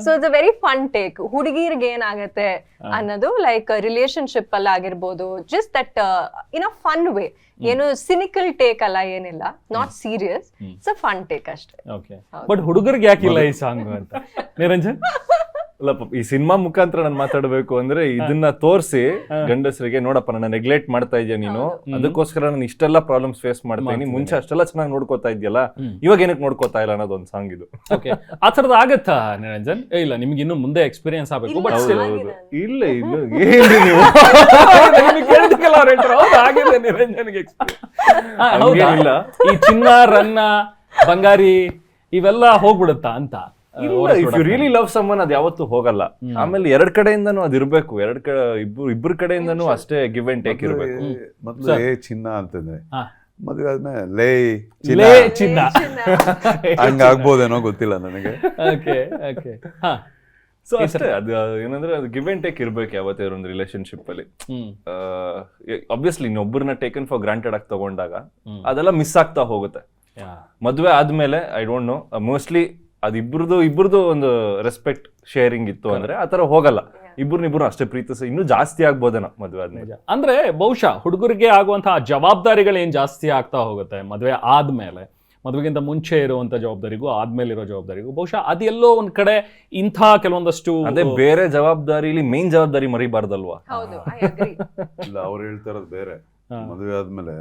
So it's a very fun take. ಹುಡುಗಿರ್ಗೆ ಏನಾಗತ್ತೆ ಅನ್ನೋದು ಲೈಕ್ ರಿಲೇಶನ್ಶಿಪ್ ಅಲ್ಲಿ ಆಗಿರ್ಬೋದು, just that in a fun way. ಏನು ಸಿನಿಕಲ್ ಟೇಕ್ ಅಲ್ಲ, ಏನಿಲ್ಲ, not serious. It's a fun take ಅಷ್ಟೇ. ಬಟ್ ಹುಡುಗರಿಗೆ ಯಾಕಿಲ್ಲ ಈ ಸಾಂಗ್ ಅಂತ ನಿರಂಜನ್? ಅಲ್ಲ, ಈ ಸಿನಿಮಾ ಮುಖಾಂತರ ನಾನು ಮಾತಾಡಬೇಕು ಅಂದ್ರೆ ಇದನ್ನ ತೋರಿಸಿ ಗಂಡಸರಿಗೆ, ನೋಡಪ್ಪ ನನ್ನ ನೆಗ್ಲೆಕ್ಟ್ ಮಾಡ್ತಾ ಇದೆಯಾ ನೀನು, ಅದಕ್ಕೋಸ್ಕರ ನಾನು ಇಷ್ಟೆಲ್ಲ ಪ್ರಾಬ್ಲಮ್ಸ್ ಫೇಸ್ ಮಾಡ್ತೀನಿ, ಮುಂಚೆ ಅಷ್ಟೆಲ್ಲ ಚೆನ್ನಾಗಿ ನೋಡ್ಕೋತಾ ಇದೆಯಲ್ಲ, ಇವಾಗ ಏನಕ್ಕೆ ನೋಡ್ಕೋತಾ ಇಲ್ಲ ಅನ್ನೋದು ಒಂದು ಸಾಂಗ್ ಇದು. ಓಕೆ, ಆ ಥರದ್ದು ಆಗತ್ತಾ ನಿರಂಜನ್? ಇಲ್ಲ, ನಿಮ್ಗೆ ಇನ್ನು ಮುಂದೆ ಎಕ್ಸ್ಪೀರಿಯನ್ಸ್ ಆಗಬೇಕು. ಬಟ್ ಇಲ್ಲ ಏನ್ರಿ ನೀವು ಆಗಿದೆ ನಿರಂಜನ್ಗೆ ಇಲ್ಲ, ಈ ಚಿನ್ನ, ರನ್ನ, ಬಂಗಾರಿ ಇವೆಲ್ಲ ಹೋಗ್ಬಿಡುತ್ತಾ ಅಂತ? If you really love someone ಅದು ಯಾವತ್ತೂ ಹೋಗಲ್ಲ. ಆಮೇಲೆ ಎರಡ್ ಕಡೆಯಿಂದನೂ ಅದ್ ಇರ್ಬೇಕು, ಇಬ್ಬರು ಕಡೆಯಿಂದನೂ ಅಷ್ಟೇ ಗಿವ್ ಅಂಡ್ ಟೇಕ್ ಇರ್ಬೇಕು. ಮೊದ್ಲು ಚಿನ್ನ ಅಂತಂದ್ರೆ ಮದುವೆ ಆದ್ಮೇಲೆ ಲೇ ಚಿನ್ನ ಹಂಗಾಗ್ಬೋದೇನೋ ಗೊತ್ತಿಲ್ಲ ನನಗೆ. ಸೊ ಅಷ್ಟೇ, ಅದು ಏನಂದ್ರೆ ಅದು ಗಿವ್ ಅಂಡ್ ಟೇಕ್ ಇರ್ಬೇಕು ಯಾವತ್ತೇ ಒಂದು ರಿಲೇಶನ್ಶಿಪ್ ಅಲ್ಲಿ. ಆಬ್ವಿಯಸ್ಲಿ ಇನ್ನೊಬ್ಬರನ್ನ ಟೇಕನ್ ಫಾರ್ ಗ್ರಾಂಟೆಡ್ ಆಗಿ ತಗೊಂಡಾಗ ಅದೆಲ್ಲ ಮಿಸ್ ಆಗ್ತಾ ಹೋಗುತ್ತೆ. ಮದ್ವೆ ಆದ್ಮೇಲೆ ಐ ಡೋಂಟ್ ನೋ, ಮೋಸ್ಟ್ಲಿ ಅದು ಇಬ್ಬರದು ಒಂದು ರೆಸ್ಪೆಕ್ಟ್ ಶೇರಿಂಗ್ ಇತ್ತು ಅಂದ್ರೆ ಆತರ ಹೋಗಲ್ಲ. ಇಬ್ರು ಅಷ್ಟೇ ಪ್ರೀತಿಸ ಇನ್ನೂ ಜಾಸ್ತಿ ಆಗ್ಬೋದೇನೋ ಮದ್ವೆ ಆದ್ಮೇಲೆ. ಅಂದ್ರೆ ಬಹುಶಃ ಹುಡುಗರಿಗೆ ಆಗುವಂತಹ ಜವಾಬ್ದಾರಿಗಳು ಏನ್ ಜಾಸ್ತಿ ಆಗ್ತಾ ಹೋಗುತ್ತೆ ಮದ್ವೆ ಆದ್ಮೇಲೆ. ಮದುವೆಗಿಂತ ಮುಂಚೆ ಇರುವಂತ ಜವಾಬ್ದಾರಿಗೂ ಆದ್ಮೇಲೆ ಇರೋ ಜವಾಬ್ದಾರಿಗೂ ಬಹುಶಃ ಅದೆಲ್ಲೋ ಒಂದ್ ಕಡೆ ಇಂಥ ಕೆಲವೊಂದಷ್ಟು ಅದೇ ಬೇರೆ ಜವಾಬ್ದಾರಿಲಿ ಮೇನ್ ಜವಾಬ್ದಾರಿ ಮರಿಬಾರ್ದಲ್ವಾ? ಇಲ್ಲ, ಅವ್ರು ಹೇಳ್ತಾ ಇರೋದು ಬೇರೆ. ಮದುವೆ ಆದ್ಮೇಲೆ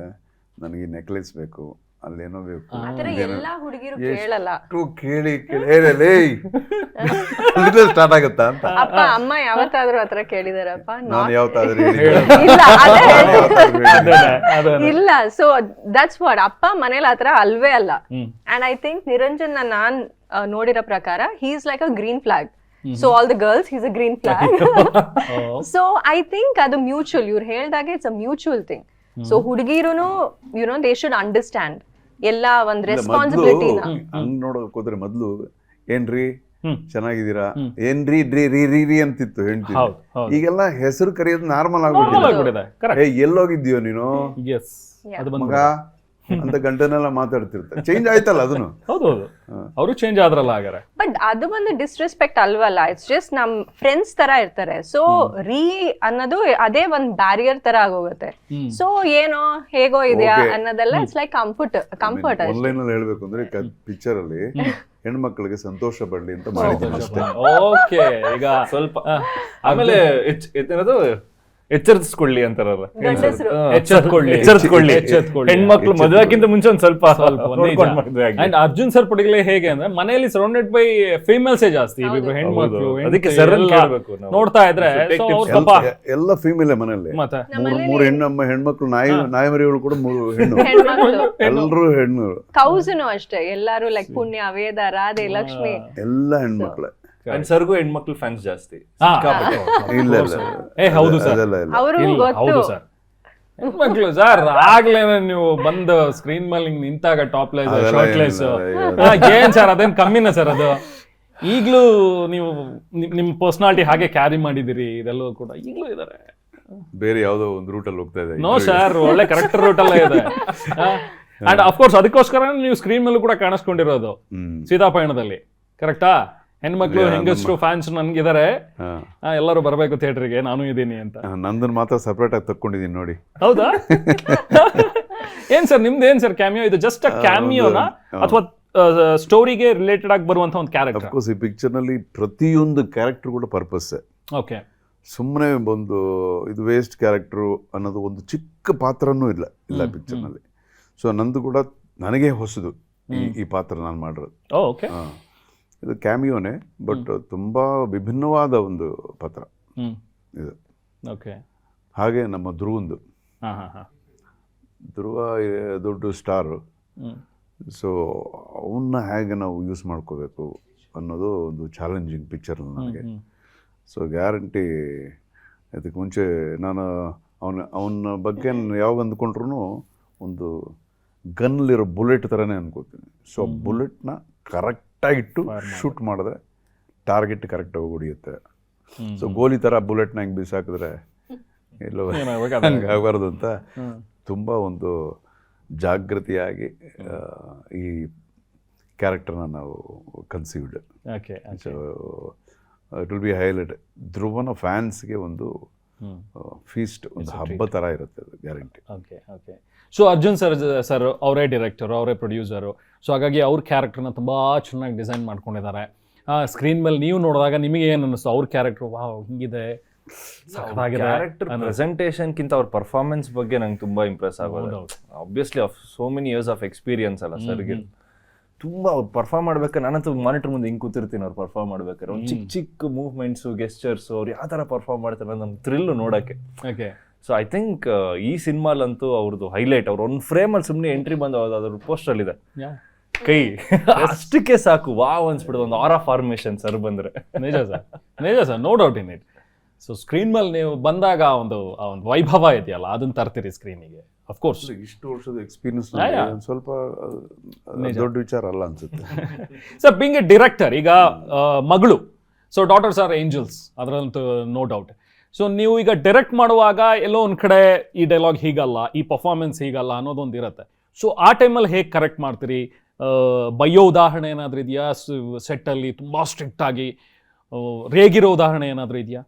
ನನಗೆ ನೆಕ್ಲೆಸ್ ಬೇಕು, ಅಲ್ಲೇನೋ ಬೇಕು, ಕೇಳಿ ಸ್ಟಾರ್ಟ್ ಆಗತ್ತಾ ಅಂತ. ಅಪ್ಪ ಅಮ್ಮ ಯಾವತ್ತಾದ್ರೂ ಆತರ ಕೇಳಿದಾರಪ್ಪ? ನಾನು ಯಾವತ್ತಾದ್ರೂ ಇಲ್ಲ. ಸೊ ದಟ್ಸ್ ವಾಟ್, ಅಪ್ಪ ಮನೇಲಿ ಆತರ ಅಲ್ವೇ ಅಲ್ಲ. ಅಂಡ್ ಐ ಥಿಂಕ್ ನಿರಂಜನ್ ನಾನ್ ನೋಡಿರೋ ಪ್ರಕಾರ he is like a green flag. So all the girls he's a green flag. So I think ಅದು ಮ್ಯೂಚುವಲ್. ಇವ್ರು ಹೇಳ್ದಾಗ it's a mutual thing. So ಹುಡುಗಿರುನು ಯುನೋ ದೇ ಶುಡ್ ಅಂಡರ್ಸ್ಟ್ಯಾಂಡ್ ಎಲ್ಲ ಒಂದ್ ರೆಸ್ಪಾನ್ಸಿಬಿಲಿಟಿನ. ಹಂಗ್ ನೋಡಕ್ ಹೋದ್ರೆ ಮೊದ್ಲು ಏನ್ರಿ ಚೆನ್ನಾಗಿದ್ದೀರಾ, ಏನ್ರಿ ಡ್ರಿ ರೀ ರೀ ರೀ ಅಂತಿತ್ತು ಹೆಂಡ್ತಿ. ಈಗೆಲ್ಲ ಹೆಸರು ಕರೆಯೋದು ನಾರ್ಮಲ್ ಆಗ್ಬಿಟ್ಟಿದೆ. ಎಲ್ಲೋಗಿದ್ಯೋ ನೀನು ಮಗ ಅಂತ ಗಂಟನೆಲ್ಲ ಮಾತಾಡ್ತಿರ್ತಾರೆ. ಚೇಂಜ್ ಆಯ್ತಲ್ಲ ಅದನ್ನು. ಹೌದು, ಅವರು ಚೇಂಜ್ ಆದ್ರಲ್ಲ ಹಾಗಾರೆ. ಬಟ್ ಅದು ಒಂದು ಡಿಸ್ರೆಸ್ಪೆಕ್ಟ್ ಅಲ್ವಲ್ಲ, ಇಟ್ಸ್ ಜಸ್ಟ್ ನಮ್ ಫ್ರೆಂಡ್ಸ್ ತರ ಇರ್ತಾರೆ. ಸೊ ರೀ ಅನ್ನೋದು ಅದೇ ಒಂದ್ ಬ್ಯಾರಿಯರ್ ತರ ಆಗೋಗುತ್ತೆ. ಸೊ ಏನೋ ಹೇಗೋ ಇದೆಯಾ ಅನ್ನೋದೆಲ್ಲ ಇಟ್ಸ್ ಲೈಕ್ ಕಂಫರ್ಟ್. ಆನ್ಲೈನ್ ಅಲ್ಲಿ ಹೇಳ್ಬೇಕು ಅಂದ್ರೆ ಪಿಕ್ಚರ್ ಅಲ್ಲಿ ಹೆಣ್ಮಕ್ಳಿಗೆ ಸಂತೋಷ ಪಡ್ಲಿ ಅಂತ ಮಾಡಿದ್ದೀನಿ ಅಷ್ಟೇ. ಓಕೆ, ಈಗ ಸ್ವಲ್ಪ ಆಮೇಲೆ ಏನದು ಎಚ್ಚರಿಸ್ಕೊಳ್ಳಿ ಅಂತಾರಲ್ಲ, ಎಚ್ಚರಿಸ್ಕೊಳ್ಳಿ ಹೆಣ್ಮಕ್ಳು ಮದುವೆಗಿಂತ ಮುಂಚೆ ಒಂದ್ ಸ್ವಲ್ಪ. ಅಂಡ್ ಅರ್ಜುನ್ ಸರ್ ಪರ್ಟಿಕ್ಯುಲರ್ ಹೇಗೆ ಅಂದ್ರೆ ಮನೆಯಲ್ಲಿ ಸರೌಂಡೆಡ್ ಬೈ ಫೀಮೇಲ್ಸೇ ಜಾಸ್ತಿ. ಹೆಣ್ಮಕ್ಳು ಅದಕ್ಕೆ ನೋಡ್ತಾ ಇದ್ರೆ ಎಲ್ಲ ಫೀಮೇಲ್ ಮನೆಯಲ್ಲಿ ಮೂರು ಹೆಣ್ಮಕ್ಳು, ನಾಯಿ ಮರಿಗಳು ಕೂಡ 3 ಹೆಣ್ಣು, ಎಲ್ಲರೂ ಹೆಣ್ಣು. ಕೌಸನು ಅಷ್ಟೇ, ಎಲ್ಲಾರು ಲೈಕ್ ಪುಣ್ಯ, ವೇದ, ರಾಧೆ, ಲಕ್ಷ್ಮಿ ಎಲ್ಲ ಹೆಣ್ಮಕ್ಳೆ. ಸರ್ಗೂ ಹೆಣ್ಮಕ್ಳು ಫ್ಯಾನ್ಸ್ ಜಾಸ್ತಿ. ಇಲ್ಲ ಹೌದು ಸರ್, ಹೌದು ಸರ್. ಹೆಣ್ಮಕ್ಳು ಸರ್ ಆಗ್ಲೇ ನೀವು ಬಂದು ಸ್ಕ್ರೀನ್ ಮೇಲೆ ನಿಂತಾಗ ಟಾಪ್ಲೆಸ್, ಶಾರ್ಟ್ಲೆಸ್ ಏನ್ ಸರ್ ಅದೇನ್ ಕಮ್ಮಿನ ಸರ್? ಅದು ಈಗ್ಲೂ ನೀವು ನಿಮ್ ಪರ್ಸನಾಲಿಟಿ ಹಾಗೆ ಕ್ಯಾರಿ ಮಾಡಿದಿರಿ, ಇದೆಲ್ಲೂ ಕೂಡ ಈಗ್ಲೂ ಇದಾರೆ. ಬೇರೆ ಯಾವ್ದೋ ಒಂದು ರೂಟಲ್ಲಿ ಹೋಗ್ತಾ ಇದೆ. ನೋ ಸರ್, ಒಳ್ಳೆ ಕರೆಕ್ಟ್ ರೂಟ್ ಅಲ್ಲೇ ಇದೆ. ಅಂಡ್ ಅಫ್ಕೋರ್ಸ್ ಅದಕ್ಕೋಸ್ಕರ ನೀವು ಸ್ಕ್ರೀನ್ ಮೇಲೂ ಕೂಡ ಕಾಣಿಸ್ಕೊಂಡಿರೋದು ಸೀತಾಪಯಣದಲ್ಲಿ. ಕರೆಕ್ಟಾ? ಹೆಣ್ಮಕ್ಳು ಹೆಂಗಷ್ಟು ಫ್ಯಾನ್ಸ್ ನನ್ಗಿದ್ದಾರೆ, ಎಲ್ಲರೂ ಬರ್ಬೇಕು ಥಿಯೇಟರ್ಗೆ, ನಾನು ಇದೀನಿ ಅಂತ. ನಂದನ್ ಮಾತ್ರ ಸಪರೇಟ್ ಆಗಿ ತಕ್ಕೊಂಡಿದೀನಿ ನೋಡಿ. ಹೌದಾ? ಏನ್ ಸರ್ ನಿಮ್ದು ಏನ್ ಸರ್ ಕ್ಯಾಮಿಯೋ? ಇದು ಜಸ್ಟ್ ಅ ಕ್ಯಾಮಿಯೋನಾ ಅಥವಾ ಸ್ಟೋರಿಗೆ ರಿಲೇಟೆಡ್ ಆಗಿ ಬರುವಂತ ಒಂದು ಕ್ಯಾರೆಕ್ಟರ್. ಅಫ್ಕೋರ್ಸ್ ಈ ಪಿಕ್ಚರ್ನಲ್ಲಿ ಪ್ರತಿಯೊಂದು ಕ್ಯಾರೆಕ್ಟರ್ ಕೂಡ ಪರ್ಪಸ್ಸೇ. ಓಕೆ. ಸುಮ್ಮನೆ ಒಂದು ಇದು ವೇಸ್ಟ್ ಕ್ಯಾರೆಕ್ಟ್ರು ಅನ್ನೋದು ಒಂದು ಚಿಕ್ಕ ಪಾತ್ರನೂ ಇಲ್ಲ ಪಿಕ್ಚರ್ನಲ್ಲಿ. ಸೊ ನಂದು ಕೂಡ ನನಗೆ ಹೊಸದು ಈ ಪಾತ್ರ ನಾನು ಮಾಡಿರೋದು. ಓಕೆ. ಇದು ಕ್ಯಾಮಿಯೋನೇ, ಬಟ್ ತುಂಬ ವಿಭಿನ್ನವಾದ ಒಂದು ಪಾತ್ರ ಇದು. ಓಕೆ. ಹಾಗೆ ನಮ್ಮ ಧ್ರುವಂದು, ಧ್ರುವ ದೊಡ್ಡ ಸ್ಟಾರು. ಸೊ ಅವನ್ನ ಹೇಗೆ ನಾವು ಯೂಸ್ ಮಾಡ್ಕೋಬೇಕು ಅನ್ನೋದು ಒಂದು ಚಾಲೆಂಜಿಂಗ್ ಪಿಕ್ಚರ್ ನನಗೆ. ಸೊ ಗ್ಯಾರಂಟಿ ಅದಕ್ಕೆ ಮುಂಚೆ ನಾನು ಅವನ ಬಗ್ಗೆ ಯಾವಾಗ ಅಂದ್ಕೊಂಡ್ರು ಒಂದು ಗನ್ಲಿರೋ ಬುಲೆಟ್ ಥರನೇ ಅನ್ಕೋತೀನಿ. ಸೊ ಬುಲೆಟ್ನ ಕರೆಕ್ಟಾಗಿಟ್ಟು ಶೂಟ್ ಮಾಡಿದ್ರೆ ಟಾರ್ಗೆಟ್ ಕರೆಕ್ಟಾಗಿ ಹೊಡಿಯುತ್ತೆ. ಸೊ ಗೋಲಿ ಥರ ಬುಲೆಟ್ನ ಹೆಂಗೆ ಬೀಸಾಕಿದ್ರೆ ಎಲ್ಲೋ ಹಂಗೆ ಆಗಬಾರ್ದು ಅಂತ ತುಂಬ ಒಂದು ಜಾಗೃತಿಯಾಗಿ ಈ ಕ್ಯಾರೆಕ್ಟರ್ನ ನಾವು conceived. So it will be highlight. ಧ್ರುವನ ಫ್ಯಾನ್ಸ್ಗೆ ಒಂದು ಫೀಸ್ಟ್, ಒಂದು ಹಬ್ಬ ಥರ ಇರುತ್ತೆ ಅದು guarantee. Okay. Okay. So Arjun sir ಅವರೇ ಡೈರೆಕ್ಟರು, ಅವರೇ ಪ್ರೊಡ್ಯೂಸರು. ಸೊ ಹಾಗಾಗಿ ಅವ್ರ ಕ್ಯಾರೆಕ್ಟರ್ನ ತುಂಬ ಚೆನ್ನಾಗಿ ಡಿಸೈನ್ ಮಾಡ್ಕೊಂಡಿದ್ದಾರೆ. ಸ್ಕ್ರೀನ್ ಮೇಲೆ ನೀವು ನೋಡಿದಾಗ ನಿಮಗೆ ಏನು ಅನ್ನಿಸ್ತು ಅವ್ರ ಕ್ಯಾರೆಕ್ಟರ್? ವಾವ್, ಹಿಂಗಿದೆ, ಕ್ಯಾರೆಕ್ಟರ್ ಪ್ರೆಸೆಂಟೇಷನ್ಗಿಂತ ಅವ್ರ ಪರ್ಫಾರ್ಮೆನ್ಸ್ ಬಗ್ಗೆ ನಂಗೆ ತುಂಬಾ ಇಂಪ್ರೆಸ್ ಆಗೋದು. Obviously of so many years of experience ಅಲ್ಲ ಸರ್ಗೆ. ತುಂಬಾ ಅವ್ರು ಪರ್ಫಾರ್ಮ್ ಮಾಡ್ಬೇಕಾದ್ರೆ ನಾನಂತೂ ಮಾನಿಟರ್ ಮುಂದೆ ಹಿಂಗೆ ಕೂತಿರ್ತೀನಿ ಅವ್ರು ಪರ್ಫಾರ್ಮ್ ಮಾಡ್ಬೇಕಾದ್ರೆ. ಒಂದು ಚಿಕ್ಕ ಚಿಕ್ಕ ಮೂವ್ಮೆಂಟ್ಸು, ಗೆಸ್ಚರ್ಸು, ಅವ್ರು ಯಾವ ಥರ ಪರ್ಫಾರ್ಮ್ ಮಾಡ್ತಾರೆ ನಮ್ಮ ಥ್ರಿಲ್ಲು ನೋಡೋಕ್ಕೆ. ಓಕೆ. ಸೊ ಐ ಥಿಂಕ್ ಈ ಸಿನಿಮಾಲಂತೂ ಅವ್ರದ್ದು ಹೈಲೈಟ್. ಅವ್ರು ಒಂದು ಫ್ರೇಮಲ್ಲಿ ಸುಮ್ಮನೆ ಎಂಟ್ರಿ ಬಂದು ಅದ್ರ ಪೋಸ್ಟಲ್ಲಿದೆ ಕೈ ಅಷ್ಟಕ್ಕೆ ಸಾಕು ವಾವ್ ಅನ್ಸ್ಬಿಡೋದು. ಒಂದು ಆರಾ ಫಾರ್ಮೇಶನ್ ಸರ್ ಬಂದರೆ. ನಿಜ sir, no doubt in it. So screen ಮೇಲೆ ನೀವು ಬಂದಾಗ ಒಂದು ವೈಭವ ಇದೆಯಲ್ಲ, ಅದನ್ನ ತರ್ತೀರಿ ಸ್ಕ್ರೀನಿಗೆ. ಅಫ್ಕೋರ್ಸ್ ಇಷ್ಟು ವರ್ಷದ ಎಕ್ಸ್ಪೀರಿಯನ್ಸ್ ಸ್ವಲ್ಪ ದೊಡ್ಡ ವಿಚಾರ ಅಲ್ಲ ಅನ್ಸುತ್ತೆ. ಸರ್ ಬೀಂಗ್ ಎ ಡೈರೆಕ್ಟರ್, ಈಗ ಮಗಳು, ಸೊ ಡಾಟರ್ಸ್ ಆರ್ ಏಂಜಲ್ಸ್, ಅದರಂತೂ ನೋ ಡೌಟ್. ಸೊ ನೀವು ಈಗ ಡೈರೆಕ್ಟ್ ಮಾಡುವಾಗ ಎಲ್ಲೋ ಒಂದು ಕಡೆ ಈ ಡೈಲಾಗ್ ಹೀಗಲ್ಲ, ಈ ಪರ್ಫಾರ್ಮೆನ್ಸ್ ಹೀಗಲ್ಲ ಅನ್ನೋದೊಂದು ಇರುತ್ತೆ. ಸೊ ಆ ಟೈಮಲ್ಲಿ ಹೇಗೆ ಕರೆಕ್ಟ್ ಮಾಡ್ತೀರಿ? ಬೈಯೋ ಉದಾಹರಣೆ ಏನಾದರೂ ಇದೆಯಾ? ಸೆಟ್ಟಲ್ಲಿ ತುಂಬ ಸ್ಟ್ರಿಕ್ಟ್ ಆಗಿ ರೇಗಿರೋ ಉದಾಹರಣೆ ಏನಾದರೂ ಇದೆಯಾ?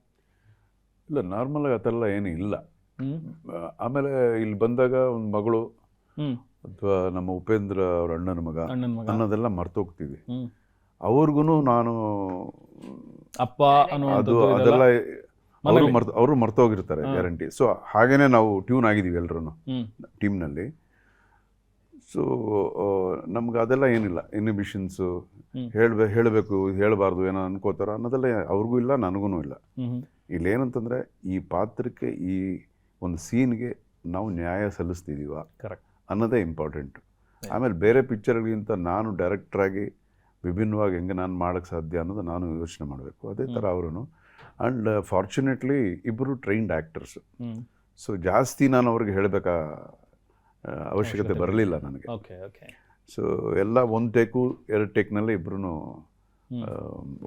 ಇಲ್ಲ, ನಾರ್ಮಲಾಗಿ ಆ ಥರ ಎಲ್ಲ ಏನೂ ಇಲ್ಲ. ಆಮೇಲೆ ಇಲ್ಲಿ ಬಂದಾಗ ಒಂದು ಮಗಳು ಅಥವಾ ನಮ್ಮ ಉಪೇಂದ್ರ ಅವ್ರ ಅಣ್ಣನ ಮಗ ಅನ್ನೋದೆಲ್ಲ ಮರ್ತೋಗ್ತೀವಿ. ಅವ್ರಿಗೂ ನಾನು ಅಪ್ಪ ಅದು ಅದೆಲ್ಲ ಅವರು ಮರ್ತೋಗಿರ್ತಾರೆ ಗ್ಯಾರಂಟಿ. ಸೊ ಹಾಗೇನೆ ನಾವು ಟ್ಯೂನ್ ಆಗಿದ್ದೀವಿ ಎಲ್ಲರೂ ಟೀಮ್ನಲ್ಲಿ. ಸೊ ನಮ್ಗೆ ಅದೆಲ್ಲ ಏನಿಲ್ಲ, ಇನ್ಹಿಬಿಷನ್ಸು, ಹೇಳಬೇಕು ಹೇಳಬಾರ್ದು ಏನೋ ಅನ್ಕೋತಾರ ಅನ್ನೋದೆಲ್ಲ ಅವ್ರಿಗೂ ಇಲ್ಲ, ನನಗೂ ಇಲ್ಲ. ಇಲ್ಲೇನಂತಂದರೆ ಈ ಪಾತ್ರಕ್ಕೆ, ಈ ಒಂದು ಸೀನ್ಗೆ ನಾವು ನ್ಯಾಯ ಸಲ್ಲಿಸ್ತಿದ್ದೀವ ಅನ್ನೋದೇ ಇಂಪಾರ್ಟೆಂಟ್. ಆಮೇಲೆ ಬೇರೆ ಪಿಕ್ಚರ್ಗಿಂತ ನಾನು ಡೈರೆಕ್ಟ್ರಾಗಿ ವಿಭಿನ್ನವಾಗಿ ಹೆಂಗೆ ನಾನು ಮಾಡೋಕ್ಕೆ ಸಾಧ್ಯ ಅನ್ನೋದು ನಾನು ಯೋಚನೆ ಮಾಡಬೇಕು. ಅದೇ ಥರ ಅವರು. ಆ್ಯಂಡ್ ಫಾರ್ಚುನೇಟ್ಲಿ ಇಬ್ಬರು ಟ್ರೈನ್ಡ್ ಆ್ಯಕ್ಟರ್ಸು. ಸೊ ಜಾಸ್ತಿ ನಾನು ಅವ್ರಿಗೆ ಹೇಳಬೇಕಾ ಅವಶ್ಯಕತೆ ಬರಲಿಲ್ಲ ನನಗೆ. ಸೊ ಎಲ್ಲ ಒಂದು ಟೇಕು 2 ಟೇಕ್ನಲ್ಲೇ ಇಬ್ಬರೂ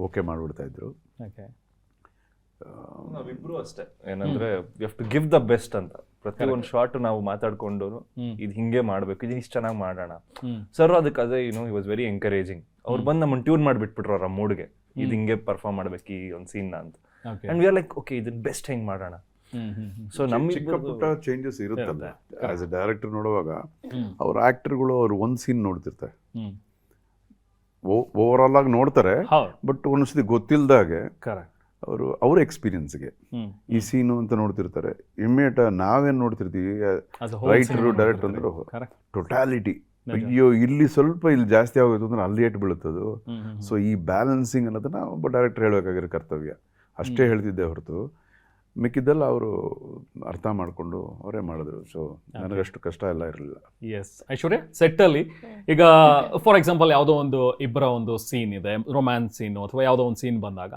ಓಕೆ ಮಾಡಿಬಿಡ್ತಾಯಿದ್ರು. ನಾವಿಬ್ರು ಅಷ್ಟೇ ಏನಂದ್ರೆ we have to give the best ಅಂತ. ಪ್ರತಿ ಒಂದು ಶಾರ್ಟ್ ನಾವು ಮಾತಾಡ್ಕೊಂಡು ಇದು ಹಿಂಗೆ ಮಾಡ್ಬೇಕು, ಇದು ಇಷ್ಟು ಚೆನ್ನಾಗಿ ಮಾಡೋಣ. ಸರ್ ಅದಕ್ಕೆ ಅದೇ ಹಿ ವಾಸ್ ವೆರಿ ಎಂಕರೇಜಿಂಗ್. ಅವ್ರು ಬಂದು ನಮ್ಮನ್ನು ಟ್ಯೂನ್ ಮಾಡಿಬಿಟ್ಬಿಟ್ರು ಅವ್ರ ಮೂಡ್ಗೆ, ಇದು ಹಿಂಗೆ ಪರ್ಫಾರ್ಮ್ ಮಾಡ್ಬೇಕು ಈ ಒಂದು ಸೀನ್ನ ಅಂತ. And we are like okay ಇದನ್ನ ಬೆಸ್ಟ್ ಹೆಂಗ್ ಮಾಡೋಣ. ಸೊ ನಮ್ಮ ಚಿಕ್ಕ ಪುಟ್ಟ ಚೇಂಜಸ್ ಇರುತ್ತಲ್ಲ ಆಸ್ ಎ ಡೈರೆಕ್ಟರ್ ನೋಡುವಾಗ. ಅವ್ರ ಆಕ್ಟರ್ಗಳು ಅವ್ರು ಒಂದು ಸೀನ್ ನೋಡ್ತಿರ್ತಾರೆ, ಓವರ್ ಆಲ್ ಆಗಿ ನೋಡ್ತಾರೆ, ಬಟ್ ಒಂದ್ಸತಿ ಗೊತ್ತಿಲ್ದಾಗೆ ಅವ್ರ ಎಕ್ಸ್ಪೀರಿಯನ್ಸ್ಗೆ ಈ ಸೀನು ಅಂತ ನೋಡ್ತಿರ್ತಾರೆ. ಇಮ್ಮಿಡಿಯೇಟ್ ನಾವೇನು ನೋಡ್ತಿರ್ತೀವಿ ರೈಟರು ಡೈರೆಕ್ಟರ್ ಅಂದ್ರೆ ಟೊಟ್ಯಾಲಿಟಿ, ಅಯ್ಯೋ ಇಲ್ಲಿ ಸ್ವಲ್ಪ ಇಲ್ಲಿ ಜಾಸ್ತಿ ಆಗೋಯ್ತು ಅಂದ್ರೆ ಅಲ್ಲಿ ಏಟ್ ಬೀಳುತ್ತದು. ಸೊ ಈ ಬ್ಯಾಲೆನ್ಸಿಂಗ್ ಅನ್ನೋದನ್ನ ಒಬ್ಬ ಡೈರೆಕ್ಟರ್ ಹೇಳಬೇಕಾಗಿರೋ ಕರ್ತವ್ಯ. ಅಷ್ಟೇ ಹೇಳ್ತಿದ್ದೆ ಹೊರತು ಮಿಕ್ಕಿದ್ದೆಲ್ಲ ಅವರು ಅರ್ಥ ಮಾಡಿಕೊಂಡು ಅವರೇ ಮಾಡಿದ್ರು. ಸೊ ನನಗಷ್ಟು ಕಷ್ಟ ಎಲ್ಲ ಇರಲಿಲ್ಲ. ಎಸ್ ಐಶ್ವರ್ಯ, ಸೆಟ್ಟಲ್ಲಿ ಈಗ ಫಾರ್ ಎಕ್ಸಾಂಪಲ್ ಯಾವುದೋ ಒಂದು ಇಬ್ಬರ ಒಂದು ಸೀನ್ ಇದೆ, ರೊಮ್ಯಾನ್ಸ್ ಸೀನು ಅಥವಾ ಯಾವುದೋ ಒಂದು ಸೀನ್ ಬಂದಾಗ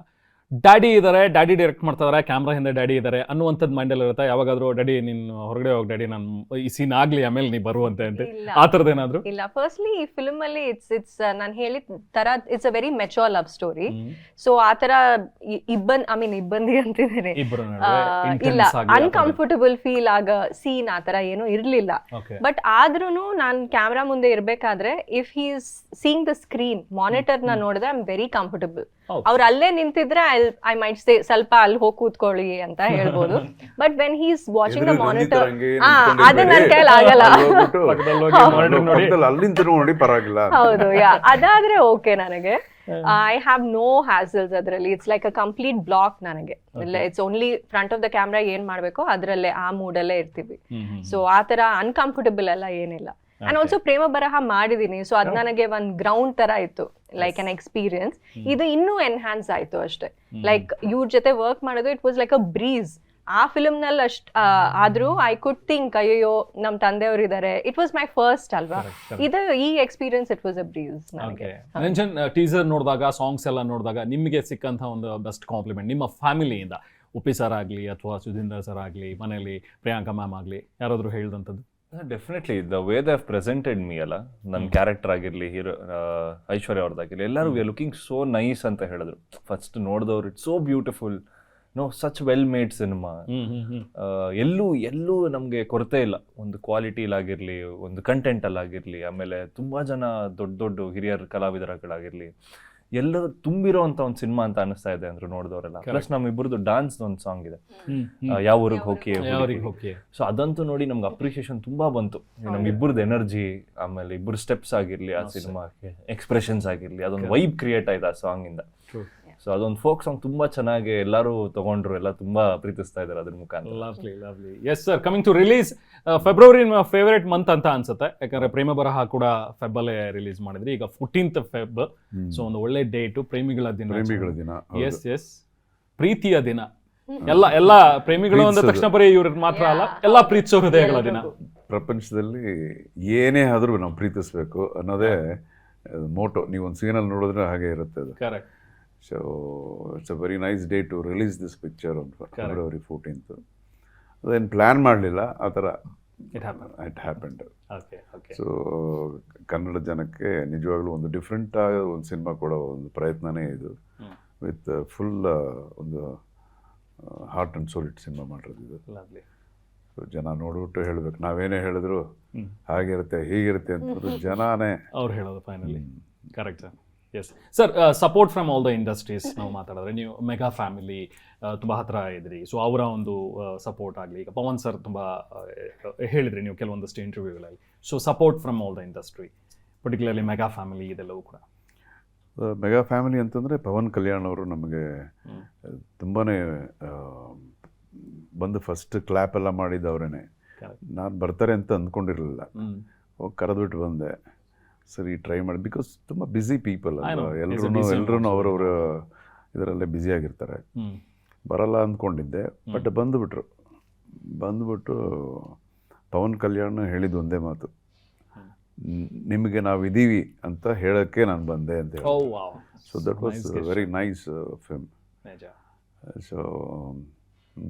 ಡ್ಯಾಡಿ ಇದ್ದಾರೆ, ಡ್ಯಾಡಿ ಡೈರೆಕ್ಟ್ ಮಾಡ್ತಾ ಕ್ಯಾಮ್ರಾ ಹಿಂದೆ ಡ್ಯಾಡಿ ಇದ್ದಾರೆ ಅನ್ನುವಂಥದ್ದು ಮೈಂಡಲ್ಲಿ ಇರುತ್ತೆ. ಯಾವಾಗಾದ್ರೂ ಡ್ಯಾಡಿ ನೀನು ಹೊರಗಡೆ ಹೋಗಿ ಡ್ಯಾಡಿ ನಾನು ಈ ಸೀನ್ ಆಗಲಿ ಆಮೇಲೆ ನೀ ಬರುವಂತೆ ಅಂತ ಆ ಥರದ್ದು ಏನಾದರೂ? ಇಲ್ಲ, ಫಸ್ಟ್ಲಿ ಈ ಫಿಲ್ಮಲ್ಲಿ ಇಟ್ಸ್ ನಾನು ಹೇಳಿದ ಥರ it's a very mature love story. So ಆ ಥರ ಇಬ್ಬಂದಿ ಅಂತಿದ್ದಾರೆ, ಇಲ್ಲ ಅನ್ಕಂಫರ್ಟಬಲ್ ಫೀಲ್ ಆಗ ಸೀನ್ ಆ ಥರ ಏನೂ ಇರಲಿಲ್ಲ. ಬಟ್ ಆದ್ರೂ ನಾನು ಕ್ಯಾಮ್ರಾ ಮುಂದೆ ಇರಬೇಕಾದ್ರೆ if he is seeing the screen ಮಾನಿಟರ್ನ ನೋಡಿದ್ರೆ ಐ ಆಮ್ ವೆರಿ ಕಂಫರ್ಟಬಲ್. ಅವ್ರು ಅಲ್ಲೇ ನಿಂತಿದ್ರೆ ಐ ಐ ಮೈಟ್ ಸೇ ಸ್ವಲ್ಪ ಅಲ್ಲಿ ಹೋಗಿ ಕೂತ್ಕೊಳ್ಳಿ ಅಂತ ಹೇಳ್ಬೋದು. But when he is watching the monitor, ಅದು ನನ್ನ ಕೈಲಿ ಆಗಲ್ಲ. ಅಲ್ಲಿಂದ ನೋಡಿ ಪರವಾಗಿಲ್ಲ. ಹೌದು, ಅದಾದ್ರೆ ಓಕೆ ನನಗೆ. ಐ ಹ್ಯಾವ್ ನೋ ಹ್ಯಾಸಲ್ಸ್ ಅದರಲ್ಲಿ. It's like a complete block ನನಗೆ. It's only front of the camera ಏನ್ ಮಾಡ್ಬೇಕೋ ಅದ್ರಲ್ಲೇ ಆ ಮೂಡಲ್ಲೇ ಇರ್ತೀವಿ. ಸೊ ಆ ತರ ಅನ್ಕಂಫರ್ಟಬಲ್ ಎಲ್ಲ ಏನಿಲ್ಲ. ಅಂಡ್ ಆಲ್ಸೋ ಪ್ರೇಮ ಬರಹ ಮಾಡಿದೀನಿ, ಸೊ ಅದ್ ನನಗೆ ಒಂದ್ ಗ್ರೌಂಡ್ ತರ ಇತ್ತು, ಲೈಕ್ ಅನ್ ಎಕ್ಸ್ಪೀರಿಯನ್ಸ್. ಇದು ಇನ್ನೂ ಎನ್ಹಾನ್ಸ್ ಆಯ್ತು ಅಷ್ಟೇ. ಲೈಕ್ ಇವ್ರ ಜೊತೆ ವರ್ಕ್ ಮಾಡೋದು it was like a breeze. ಆ ಫಿಲ್ಮ್ ನಲ್ಲಿ ಆದ್ರೂ ಐ ಕುಡ್ ಥಿಂಕ್ ಅಯ್ಯೋ ನಮ್ ತಂದೆಯವರು ಇದಾರೆ. ಇಟ್ ವಾಸ್ ಮೈ ಫಸ್ಟ್ ಅಲ್ವಾ, ಇದು ಈ experience it was a breeze ನನಗೆ. ರಂಜನ್, ಟೀಸರ್ ನೋಡಿದಾಗ, ಸಾಂಗ್ಸ್ ಎಲ್ಲ ನೋಡಿದಾಗ ನಿಮಗೆ ಸಿಕ್ಕಂತ ಒಂದು ಬೆಸ್ಟ್ ಕಾಂಪ್ಲಿಮೆಂಟ್ ನಿಮ್ಮ ಫ್ಯಾಮಿಲಿಯಿಂದ, ಉಪ್ಪಿ ಸರ್ ಆಗಲಿ ಅಥವಾ ಸುಧೀಂದ್ರ ಸರ್ ಆಗಲಿ, ಮನೆಯಲ್ಲಿ ಪ್ರಿಯಾಂಕಾ ಮ್ಯಾಮ್ ಆಗಲಿ, ಯಾರಾದರೂ ಹೇಳಿದಂಥದ್ದು? Definitely the way they have presented me ಅಲ್ಲ, ನನ್ನ ಕ್ಯಾರೆಕ್ಟರ್ ಆಗಿರಲಿ, ಹೀರೋ ಐಶ್ವರ್ಯ ಅವ್ರದ್ದಾಗಿರಲಿ, ಎಲ್ಲರೂ we are looking so nice ಅಂತ ಹೇಳಿದ್ರು. ಫಸ್ಟ್ ನೋಡಿದವ್ರು it's so beautiful, no such well made cinema, ಎಲ್ಲೂ ನಮಗೆ ಕೊರತೆ ಇಲ್ಲ, ಒಂದು ಕ್ವಾಲಿಟಿಲಾಗಿರಲಿ, ಒಂದು ಕಂಟೆಂಟಲ್ಲಾಗಿರಲಿ, ಆಮೇಲೆ ತುಂಬ ಜನ ದೊಡ್ಡ ಹಿರಿಯರ ಕಲಾವಿದರುಗಳಾಗಿರಲಿ, ಎಲ್ಲರೂ ತುಂಬಿರೋ ಅಂತ ಒಂದು ಸಿನಿಮಾ ಅಂತ ಅನಿಸ್ತಾ ಇದೆ ಅಂದ್ರು ನೋಡಿದವರೆಲ್ಲ. ಪ್ಲಸ್ ನಮ್ಮಿಬ್ಬರದು ಡಾನ್ಸ್ ಒಂದು ಸಾಂಗ್ ಇದೆ, ಯಾವ ಊರಿಗೆ ಹೋಗಿ. ಸೊ ಅದಂತೂ ನೋಡಿ ನಮ್ಗೆ ಅಪ್ರಿಷಿಯೇಷನ್ ತುಂಬಾ ಬಂತು. ನಮ್ಮಿಬ್ಬರದ್ದು ಎನರ್ಜಿ, ಆಮೇಲೆ ಇಬ್ಬರು ಸ್ಟೆಪ್ಸ್ ಆಗಿರ್ಲಿ, ಆ ಸಿನಿಮಾಕ್ಕೆ ಎಕ್ಸ್ಪ್ರೆಷನ್ಸ್ ಆಗಿರ್ಲಿ, ಅದೊಂದು ವೈಬ್ ಕ್ರಿಯೇಟ್ ಆಯ್ತು ಆ ಸಾಂಗ್ ಇಂದ. ಸೊ ಅದೊಂದು ಫೋಕ್ ಸಾಂಗ್ ತುಂಬಾ ಚೆನ್ನಾಗಿ ಎಲ್ಲರೂ ತಗೊಂಡ್ರು, ಎಲ್ಲ ತುಂಬಾ ಪ್ರೀತಿಸ್ತಾ ಇದ್ದಾರೆ ಅದ್ರ ಮುಖಾಂತರ. Lovely lovely. Yes sir, coming to release, February ನಿಮ್ಮ ಫೇವರೇಟ್ ಮಂತ್ ಅಂತ ಅನ್ಸುತ್ತೆ, ಯಾಕಂದ್ರೆ ಪ್ರೇಮ ಬರಹ ಕೂಡ ಫೆಬ್ಬಲ್ಲೇ ರಿಲೀಸ್ ಮಾಡಿದ್ರಿ. ಈಗ 14th ಫೆಬ್, ಸೊ ಒಂದು ಒಳ್ಳೆ ಡೇಟು, ಪ್ರೇಮಿಗಳ ದಿನ. ಎಸ್, ಪ್ರೀತಿಯ ದಿನ. ಎಲ್ಲ ಪ್ರೇಮಿಗಳು ಅಂದ ತಕ್ಷಣ ಬರೀ ಇವ್ರ ಮಾತ್ರ ಅಲ್ಲ, ಎಲ್ಲ ಪ್ರೀತಿಸೋ ಹೃದಯಗಳ ದಿನ. ಪ್ರಪಂಚದಲ್ಲಿ ಏನೇ ಆದ್ರೂ ನಾವು ಪ್ರೀತಿಸ್ಬೇಕು ಅನ್ನೋದೇ ಮೋಟೋ. ನೀವು ಒಂದು ಸೀನಲ್ಲಿ ನೋಡಿದ್ರೆ ಹಾಗೆ ಇರುತ್ತೆ ಅದು. Correct. So it's a very nice day to release this picture on February 14th. ಅದೇನು ಪ್ಲ್ಯಾನ್ ಮಾಡಲಿಲ್ಲ, ಆ ಥರ ಇಟ್ ಹ್ಯಾಪೆಂಡ್. ಸೊ ಕನ್ನಡ ಜನಕ್ಕೆ ನಿಜವಾಗ್ಲೂ ಒಂದು ಡಿಫ್ರೆಂಟ್ ಆಗ ಒಂದು ಸಿನಿಮಾ ಕೊಡೋ ಒಂದು ಪ್ರಯತ್ನನೇ ಇದು. ವಿತ್ ಫುಲ್ ಒಂದು ಹಾರ್ಟ್ ಆ್ಯಂಡ್ ಸೋಲ್ ಇಟ್ಟು ಸಿನಿಮಾ ಮಾಡಿರೋದು ಇದು. ಸೊ ಜನ ನೋಡ್ಬಿಟ್ಟು ಹೇಳ್ಬೇಕು, ನಾವೇನೇ ಹೇಳಿದ್ರು ಹಾಗಿರುತ್ತೆ ಹೀಗಿರುತ್ತೆ ಅಂತ ಜನನೇ ಅವ್ರು ಹೇಳೋದು finally. Correct sir. Yes sir, support from all the industries ನಾವು ಮಾತಾಡಿದ್ರೆ, ನೀವು ಮೆಗಾ ಫ್ಯಾಮಿಲಿ ತುಂಬ ಹತ್ರ ಇದ್ರಿ, ಸೊ ಅವರ ಒಂದು ಸಪೋರ್ಟ್ ಆಗಲಿ, ಈಗ ಪವನ್ ಸರ್ ತುಂಬ ಹೇಳಿದ್ರಿ ನೀವು ಕೆಲವೊಂದಷ್ಟು ಇಂಟರ್ವ್ಯೂಗಳಲ್ಲಿ. So support from all the industry, particularly mega family, ಇದೆಲ್ಲವೂ ಕೂಡ. ಮೆಗಾ ಫ್ಯಾಮಿಲಿ ಅಂತಂದರೆ ಪವನ್ ಕಲ್ಯಾಣ್ ಅವರು ನಮಗೆ ತುಂಬಾ ಬಂದು ಫಸ್ಟ್ ಕ್ಲ್ಯಾಪ್ ಎಲ್ಲ ಮಾಡಿದ್ದವ್ರೇ. ನಾನು ಬರ್ತಾರೆ ಅಂತ ಅಂದ್ಕೊಂಡಿರಲಿಲ್ಲ, ಹೋಗಿ ಕರೆದ್ಬಿಟ್ಟು ಬಂದೆ. ಸರಿ ಟ್ರೈ ಮಾಡಿ, ಬಿಕಾಸ್ ತುಂಬ ಬ್ಯುಸಿ ಪೀಪಲ್ ಅಲ್ಲ, ಎಲ್ಲರೂ ಅವರವರ ಇದರಲ್ಲೇ ಬ್ಯುಸಿಯಾಗಿರ್ತಾರೆ. ಬರಲ್ಲ ಅಂದ್ಕೊಂಡಿದ್ದೆ, ಬಟ್ ಬಂದುಬಿಟ್ಟು ಪವನ್ ಕಲ್ಯಾಣ್ ಹೇಳಿದ್ದು ಒಂದೇ ಮಾತು, ನಿಮಗೆ ನಾವು ಇದ್ದೀವಿ ಅಂತ ಹೇಳೋಕ್ಕೆ ನಾನು ಬಂದೆ ಅಂತ ಹೇಳಿ. So that was very nice film. So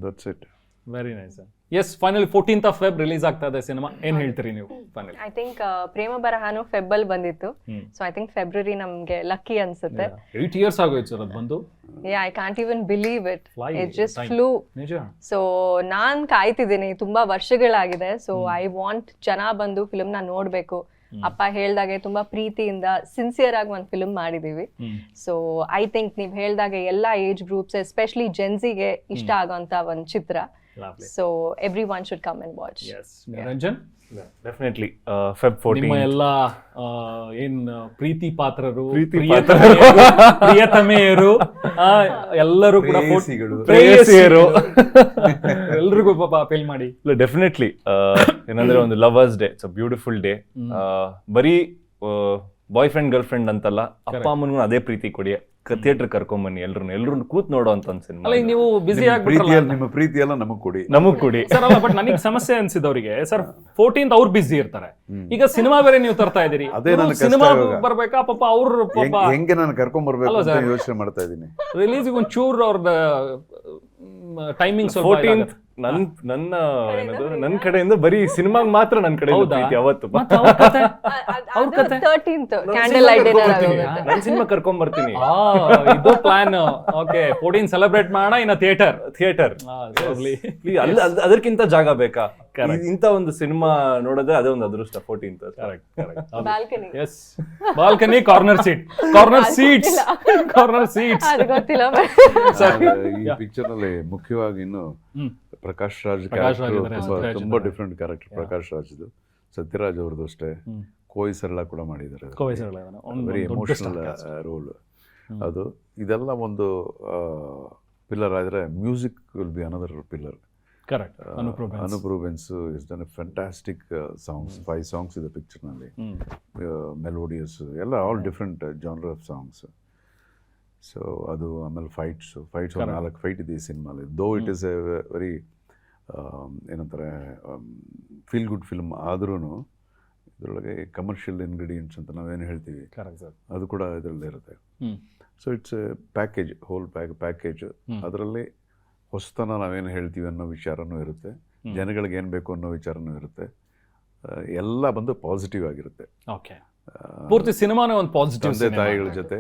that's it. Very nice. Yes, finally 14th of Feb release ಆಗ್ತಾ ಇದೆ ಸಿನಿಮಾ. ಏನ್ ಹೇಳ್ತೀರಿ ನೀವು ಫೈನಲಿ? ಐ ಥಿಂಕ್ ಪ್ರೇಮ ಬರಹನು ಫೆಬ್ಬಲ್ ಬಂದಿತ್ತು, ಸೊ ಐ ಥಿಂಕ್ ಫೆಬ್ರವರಿ ನಮ್ಗೆ ಲಕ್ಕಿ ಅನ್ಸುತ್ತೆ. 8 years ಆಗೋಯ್ತು ಸರ್ ಅದು ಬಂದು. I can't even believe it, it just flew. So ನಾನ್ ಕಾಯ್ತಿದ್ದೀನಿ, ತುಂಬಾ ವರ್ಷಗಳಾಗಿದೆ. ಸೊ ಐ ವಾಂಟ್ ಜನ ಬಂದು ಫಿಲ್ಮ್ ನ ನೋಡ್ಬೇಕು. ಅಪ್ಪ ಹೇಳ್ದಾಗೆ ತುಂಬಾ ಪ್ರೀತಿಯಿಂದ ಸಿನ್ಸಿಯರ್ ಆಗಿ ಒಂದು ಫಿಲ್ಮ್ ಮಾಡಿದೀವಿ. ಸೊ ಐ ಥಿಂಕ್ ನೀವ್ ಹೇಳ್ದಾಗೆ ಎಲ್ಲಾ ಏಜ್ ಗ್ರೂಪ್ಸ್, ಎಸ್ಪೆಷಲಿ ಜೆನ್ಸಿಗೆ ಇಷ್ಟ ಆಗೋಂತ ಒಂದು ಚಿತ್ರ. So everyone should come and watch. Yes. Niranjan? Definitely Feb 14. ನಿಮ್ಮ ಎಲ್ಲ ಏನ್ ಪ್ರೀತಿ ಪಾತ್ರರು, ಪ್ರಿಯತಮೆಯರು, ಎಲ್ಲರೂ ಕೂಡ ಪ್ರೇಯಸಿಯರು ಎಲ್ರಿಗೂ ಪಾಪ ಅಪೀಲ್ ಮಾಡಿ. ಡೆಫಿನೆಟ್ಲಿ ಏನಂದ್ರೆ ಒಂದು lovers day, it's a beautiful day. ಬರೀ ಬಾಯ್ ಫ್ರೆಂಡ್ ಗರ್ಲ್ ಫ್ರೆಂಡ್ ಅಂತಲ್ಲ, ಅಪ್ಪ ಅಮ್ಮನಿಗೂ ಅದೇ ಪ್ರೀತಿ ಕೊಡಿ, ಥಿಯೇಟರ್ ಕರ್ಕೊಂಬನ್ನಿ, ಎಲ್ರು ಕೂತ್ ನೋಡೋ ಅಂತ ಸಿನಿಮಾ. ನೀವು ಬಿಸಿ ನಿಮ್ಮ ಪ್ರೀತಿ ಎಲ್ಲ ನಮಗ್ ಕೊಡಿ ಸರ್. ಅಲ್ಲ, ಬಟ್ ನನಗೆ ಸಮಸ್ಯೆ ಅನ್ಸಿದವ್ರಿಗೆ ಸರ್ 14th ಅವ್ರು ಬಿಸಿ ಇರ್ತಾರೆ. ಈಗ ಸಿನಿಮಾ ಬೇರೆ ನೀವು ತರ್ತಾ ಇದೀರಿ, ಸಿನಿಮಾ ಬರ್ಬೇಕಾ ಪಾಪ ಅವ್ರ ಪಾಪ ಹೆಂಗೆ ನಾನು ಕರ್ಕೊಂಡ್ ಬರ್ಬೇಕು ಅಂತ ಯೋಚನೆ ಮಾಡ್ತಾ ಇದೀನಿ. ರಿಲೀಸ್ ಒಂದ್ ಚೂರ್ ಅವ್ರದ ಟೈಮಿಂಗ್ ನನ್ನ ಕಡೆಯಿಂದ ಬರೀ ಸಿನಿಮಾಗ್ ಮಾತ್ರ ನನ್ನ ಕಡೆ ಅವತ್ತು ಕ್ಯಾಂಡಲ್ ಲೈಟ್ ನನ್ನ ಸಿನಿಮಾ ಕರ್ಕೊಂಡ್ ಬರ್ತೀನಿ. ಇದು ಪ್ಲಾನ್. ಓಕೆ, 14 ಸೆಲೆಬ್ರೇಟ್ ಮಾಡೋಣ ಇನ್ನ ಥಿಯೇಟರ್. ಅದಕ್ಕಿಂತ ಜಾಗ ಬೇಕಾ? ಇಂಥ ಒಂದು ಸಿನಿಮಾ ನೋಡೋದೇ ಅದೇ ಒಂದು ಅದೃಷ್ಟ 14th. Correct balcony yes balcony corner seats ಅದು ಗೊತ್ತಿಲ್ಲ ಈ ಪಿಕ್ಚರ್ ನಲ್ಲಿ ಮುಖ್ಯವಾಗಿ ಇನ್ನು ಪ್ರಕಾಶ್ ರಾಜ್ ಪ್ರಕಾಶ್ ರಾಜ್ character ಇದ್ದಾರೆ, ತುಂಬಾ ಸತ್ಯರಾಜ್ ತುಂಬಾ ಇದ್ದಾರೆ. ಡಿಫ್ರೆಂಟ್ ಕ್ಯಾರೆಕ್ಟರ್ ಪ್ರಕಾಶ್ ರಾಜ್ದು. ಸತ್ಯರಾಜ್ ಅವ್ರದ್ದು ಅಷ್ಟೇ ಕೋಯಿ ಸರಳ ಕೂಡ ಮಾಡಿದ್ದಾರೆ. ವೆರಿ ಎಮೋಷನಲ್ ರೋಲ್ ಅದು. ಇದೆಲ್ಲ ಒಂದು ಪಿಲ್ಲರ್ ಆದರೆ music will be another pillar. Correct Anoop Rubens is done a fantastic songs. 5 songs ಇದೆ ಪಿಕ್ಚರ್ನಲ್ಲಿ. ಮೆಲೋಡಿಯಸ್ ಎಲ್ಲ all different genre of songs. So ಅದು ಆಮೇಲೆ ಫೈಟ್ಸ್ 4 ಫೈಟ್ ಇದೆ ಈ ಸಿನಿಮಾಲಿ. Though it is a very ಏನಂತಾರೆ ಫೀಲ್ ಗುಡ್ ಫಿಲ್ಮ್ ಆದ್ರೂ ಇದರೊಳಗೆ ಕಮರ್ಷಿಯಲ್ ಇಂಗ್ರೀಡಿಯೆಂಟ್ಸ್ ಅಂತ ನಾವೇನು ಹೇಳ್ತೀವಿ ಅದು ಕೂಡ ಇದರಲ್ಲಿ ಇರುತ್ತೆ. So it's a package, whole package. ಅದರಲ್ಲಿ ಹೊಸತನ ನಾವೇನು ಹೇಳ್ತೀವಿ ಅನ್ನೋ ವಿಚಾರನೂ ಇರುತ್ತೆ, ಜನಗಳಿಗೆ ಏನು ಬೇಕು ಅನ್ನೋ ವಿಚಾರನೂ ಇರುತ್ತೆ. ಎಲ್ಲ ಬಂದು ಪಾಸಿಟಿವ್ ಆಗಿರುತ್ತೆ. ಓಕೆ, ಪೂರ್ತಿ ಸಿನಿಮಾನೇ ಒಂದು ಪಾಸಿಟಿವ್. ತಂದೆ ತಾಯಿಗಳ ಜೊತೆ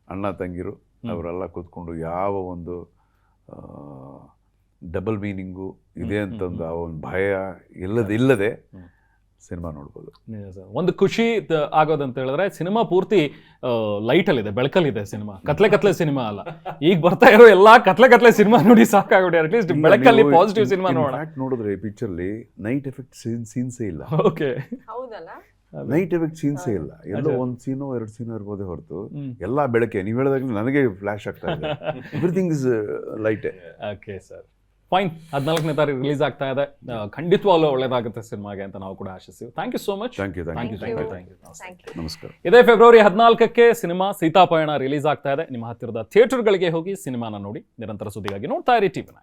ಅಣ್ಣ ತಂಗಿರು ಅವರೆಲ್ಲ ಕೂತ್ಕೊಂಡು ಯಾವ ಒಂದು ಡಬಲ್ ಮೀನಿಂಗು ಇದೆ ಅಂತಂದು ಆ ಒಂದು ಭಯ ಇಲ್ಲದೆ ಸಿನಿಮಾ ನೋಡ್ಬೋದು. ಒಂದು ಖುಷಿ ಆಗೋದಂತ ಹೇಳಿದ್ರೆ ಸಿನಿಮಾ ಪೂರ್ತಿ ಲೈಟಲ್ಲಿದೆ, ಬೆಳಕಲ್ಲಿದೆ. ಸಿನಿಮಾ ಕತ್ಲೆ ಸಿನಿಮಾ ಅಲ್ಲ. ಈಗ ಬರ್ತಾ ಇರೋ ಎಲ್ಲಾ ಕತ್ಲೆ ಸಿನಿಮಾ ನೋಡಿ ಸಾಕಾಗ್ಬಿಟ್ಟೆ. ಅಟ್ಲೀಸ್ಟ್ ಬೆಳಕಲ್ಲಿ ಪಾಸಿಟಿವ್ ಸಿನಿಮಾ ನೋಡೋಣ. ನೋಡಿದ್ರೆ ಈ ಪಿಕ್ಚರ್ಲಿ ನೈಟ್ ಎಫೆಕ್ಟ್ ಸೀನ್ಸೇ ಇಲ್ಲ. ಓಕೆ, ಹೌದಲ್ಲ, ನೈಟ್ ಎಫೆಕ್ಟ್ ಸೀನ್ಸೇ ಇಲ್ಲ. ಎಲ್ಲೋ 1 ಸೀನೋ 2 ಸೀನೋ ಇರ್ಬೋದೇ ಹೊರತು ಎಲ್ಲ ಬೆಳಕೆ. ನೀವು ಹೇಳಿದಾಗಲೇ ನನಗೆ ಫ್ಲಾಶ್ ಆಗ್ತಾ ಇದೆ. ಎವ್ರಿಥಿಂಗ್ ಇಸ್ ಲೈಟೇ. Okay sir, fine. 14ನೇ ತಾರೀಕು ರಿಲೀಸ್ ಆಗ್ತಾ ಇದೆ. ಖಂಡಿತವಾಗ್ಲೂ ಒಳ್ಳೇದಾಗುತ್ತೆ ಸಿನಿಮಾಗೆ ಅಂತ ನಾವು ಕೂಡ ಆಶಿಸ್ತೀವಿ. Thank you so much. Thank you. ನಮಸ್ಕಾರ. ನಮಸ್ಕಾರ. ಇದೇ ಫೆಬ್ರವರಿ 14ಕ್ಕೆ ಸಿನಿಮಾ ಸೀತಾಪಯಣ ರಿಲೀಸ್ ಆಗ್ತಾ ಇದೆ. ನಿಮ್ಮ ಹತ್ತಿರದ ಥಿಯೇಟರ್ಗಳಿಗೆ ಹೋಗಿ ಸಿನಿಮಾನ ನೋಡಿ. ನಿರಂತರ ಸುದ್ದಿಗಾಗಿ ನೋಡ್ತಾ ಇರಿ TV9.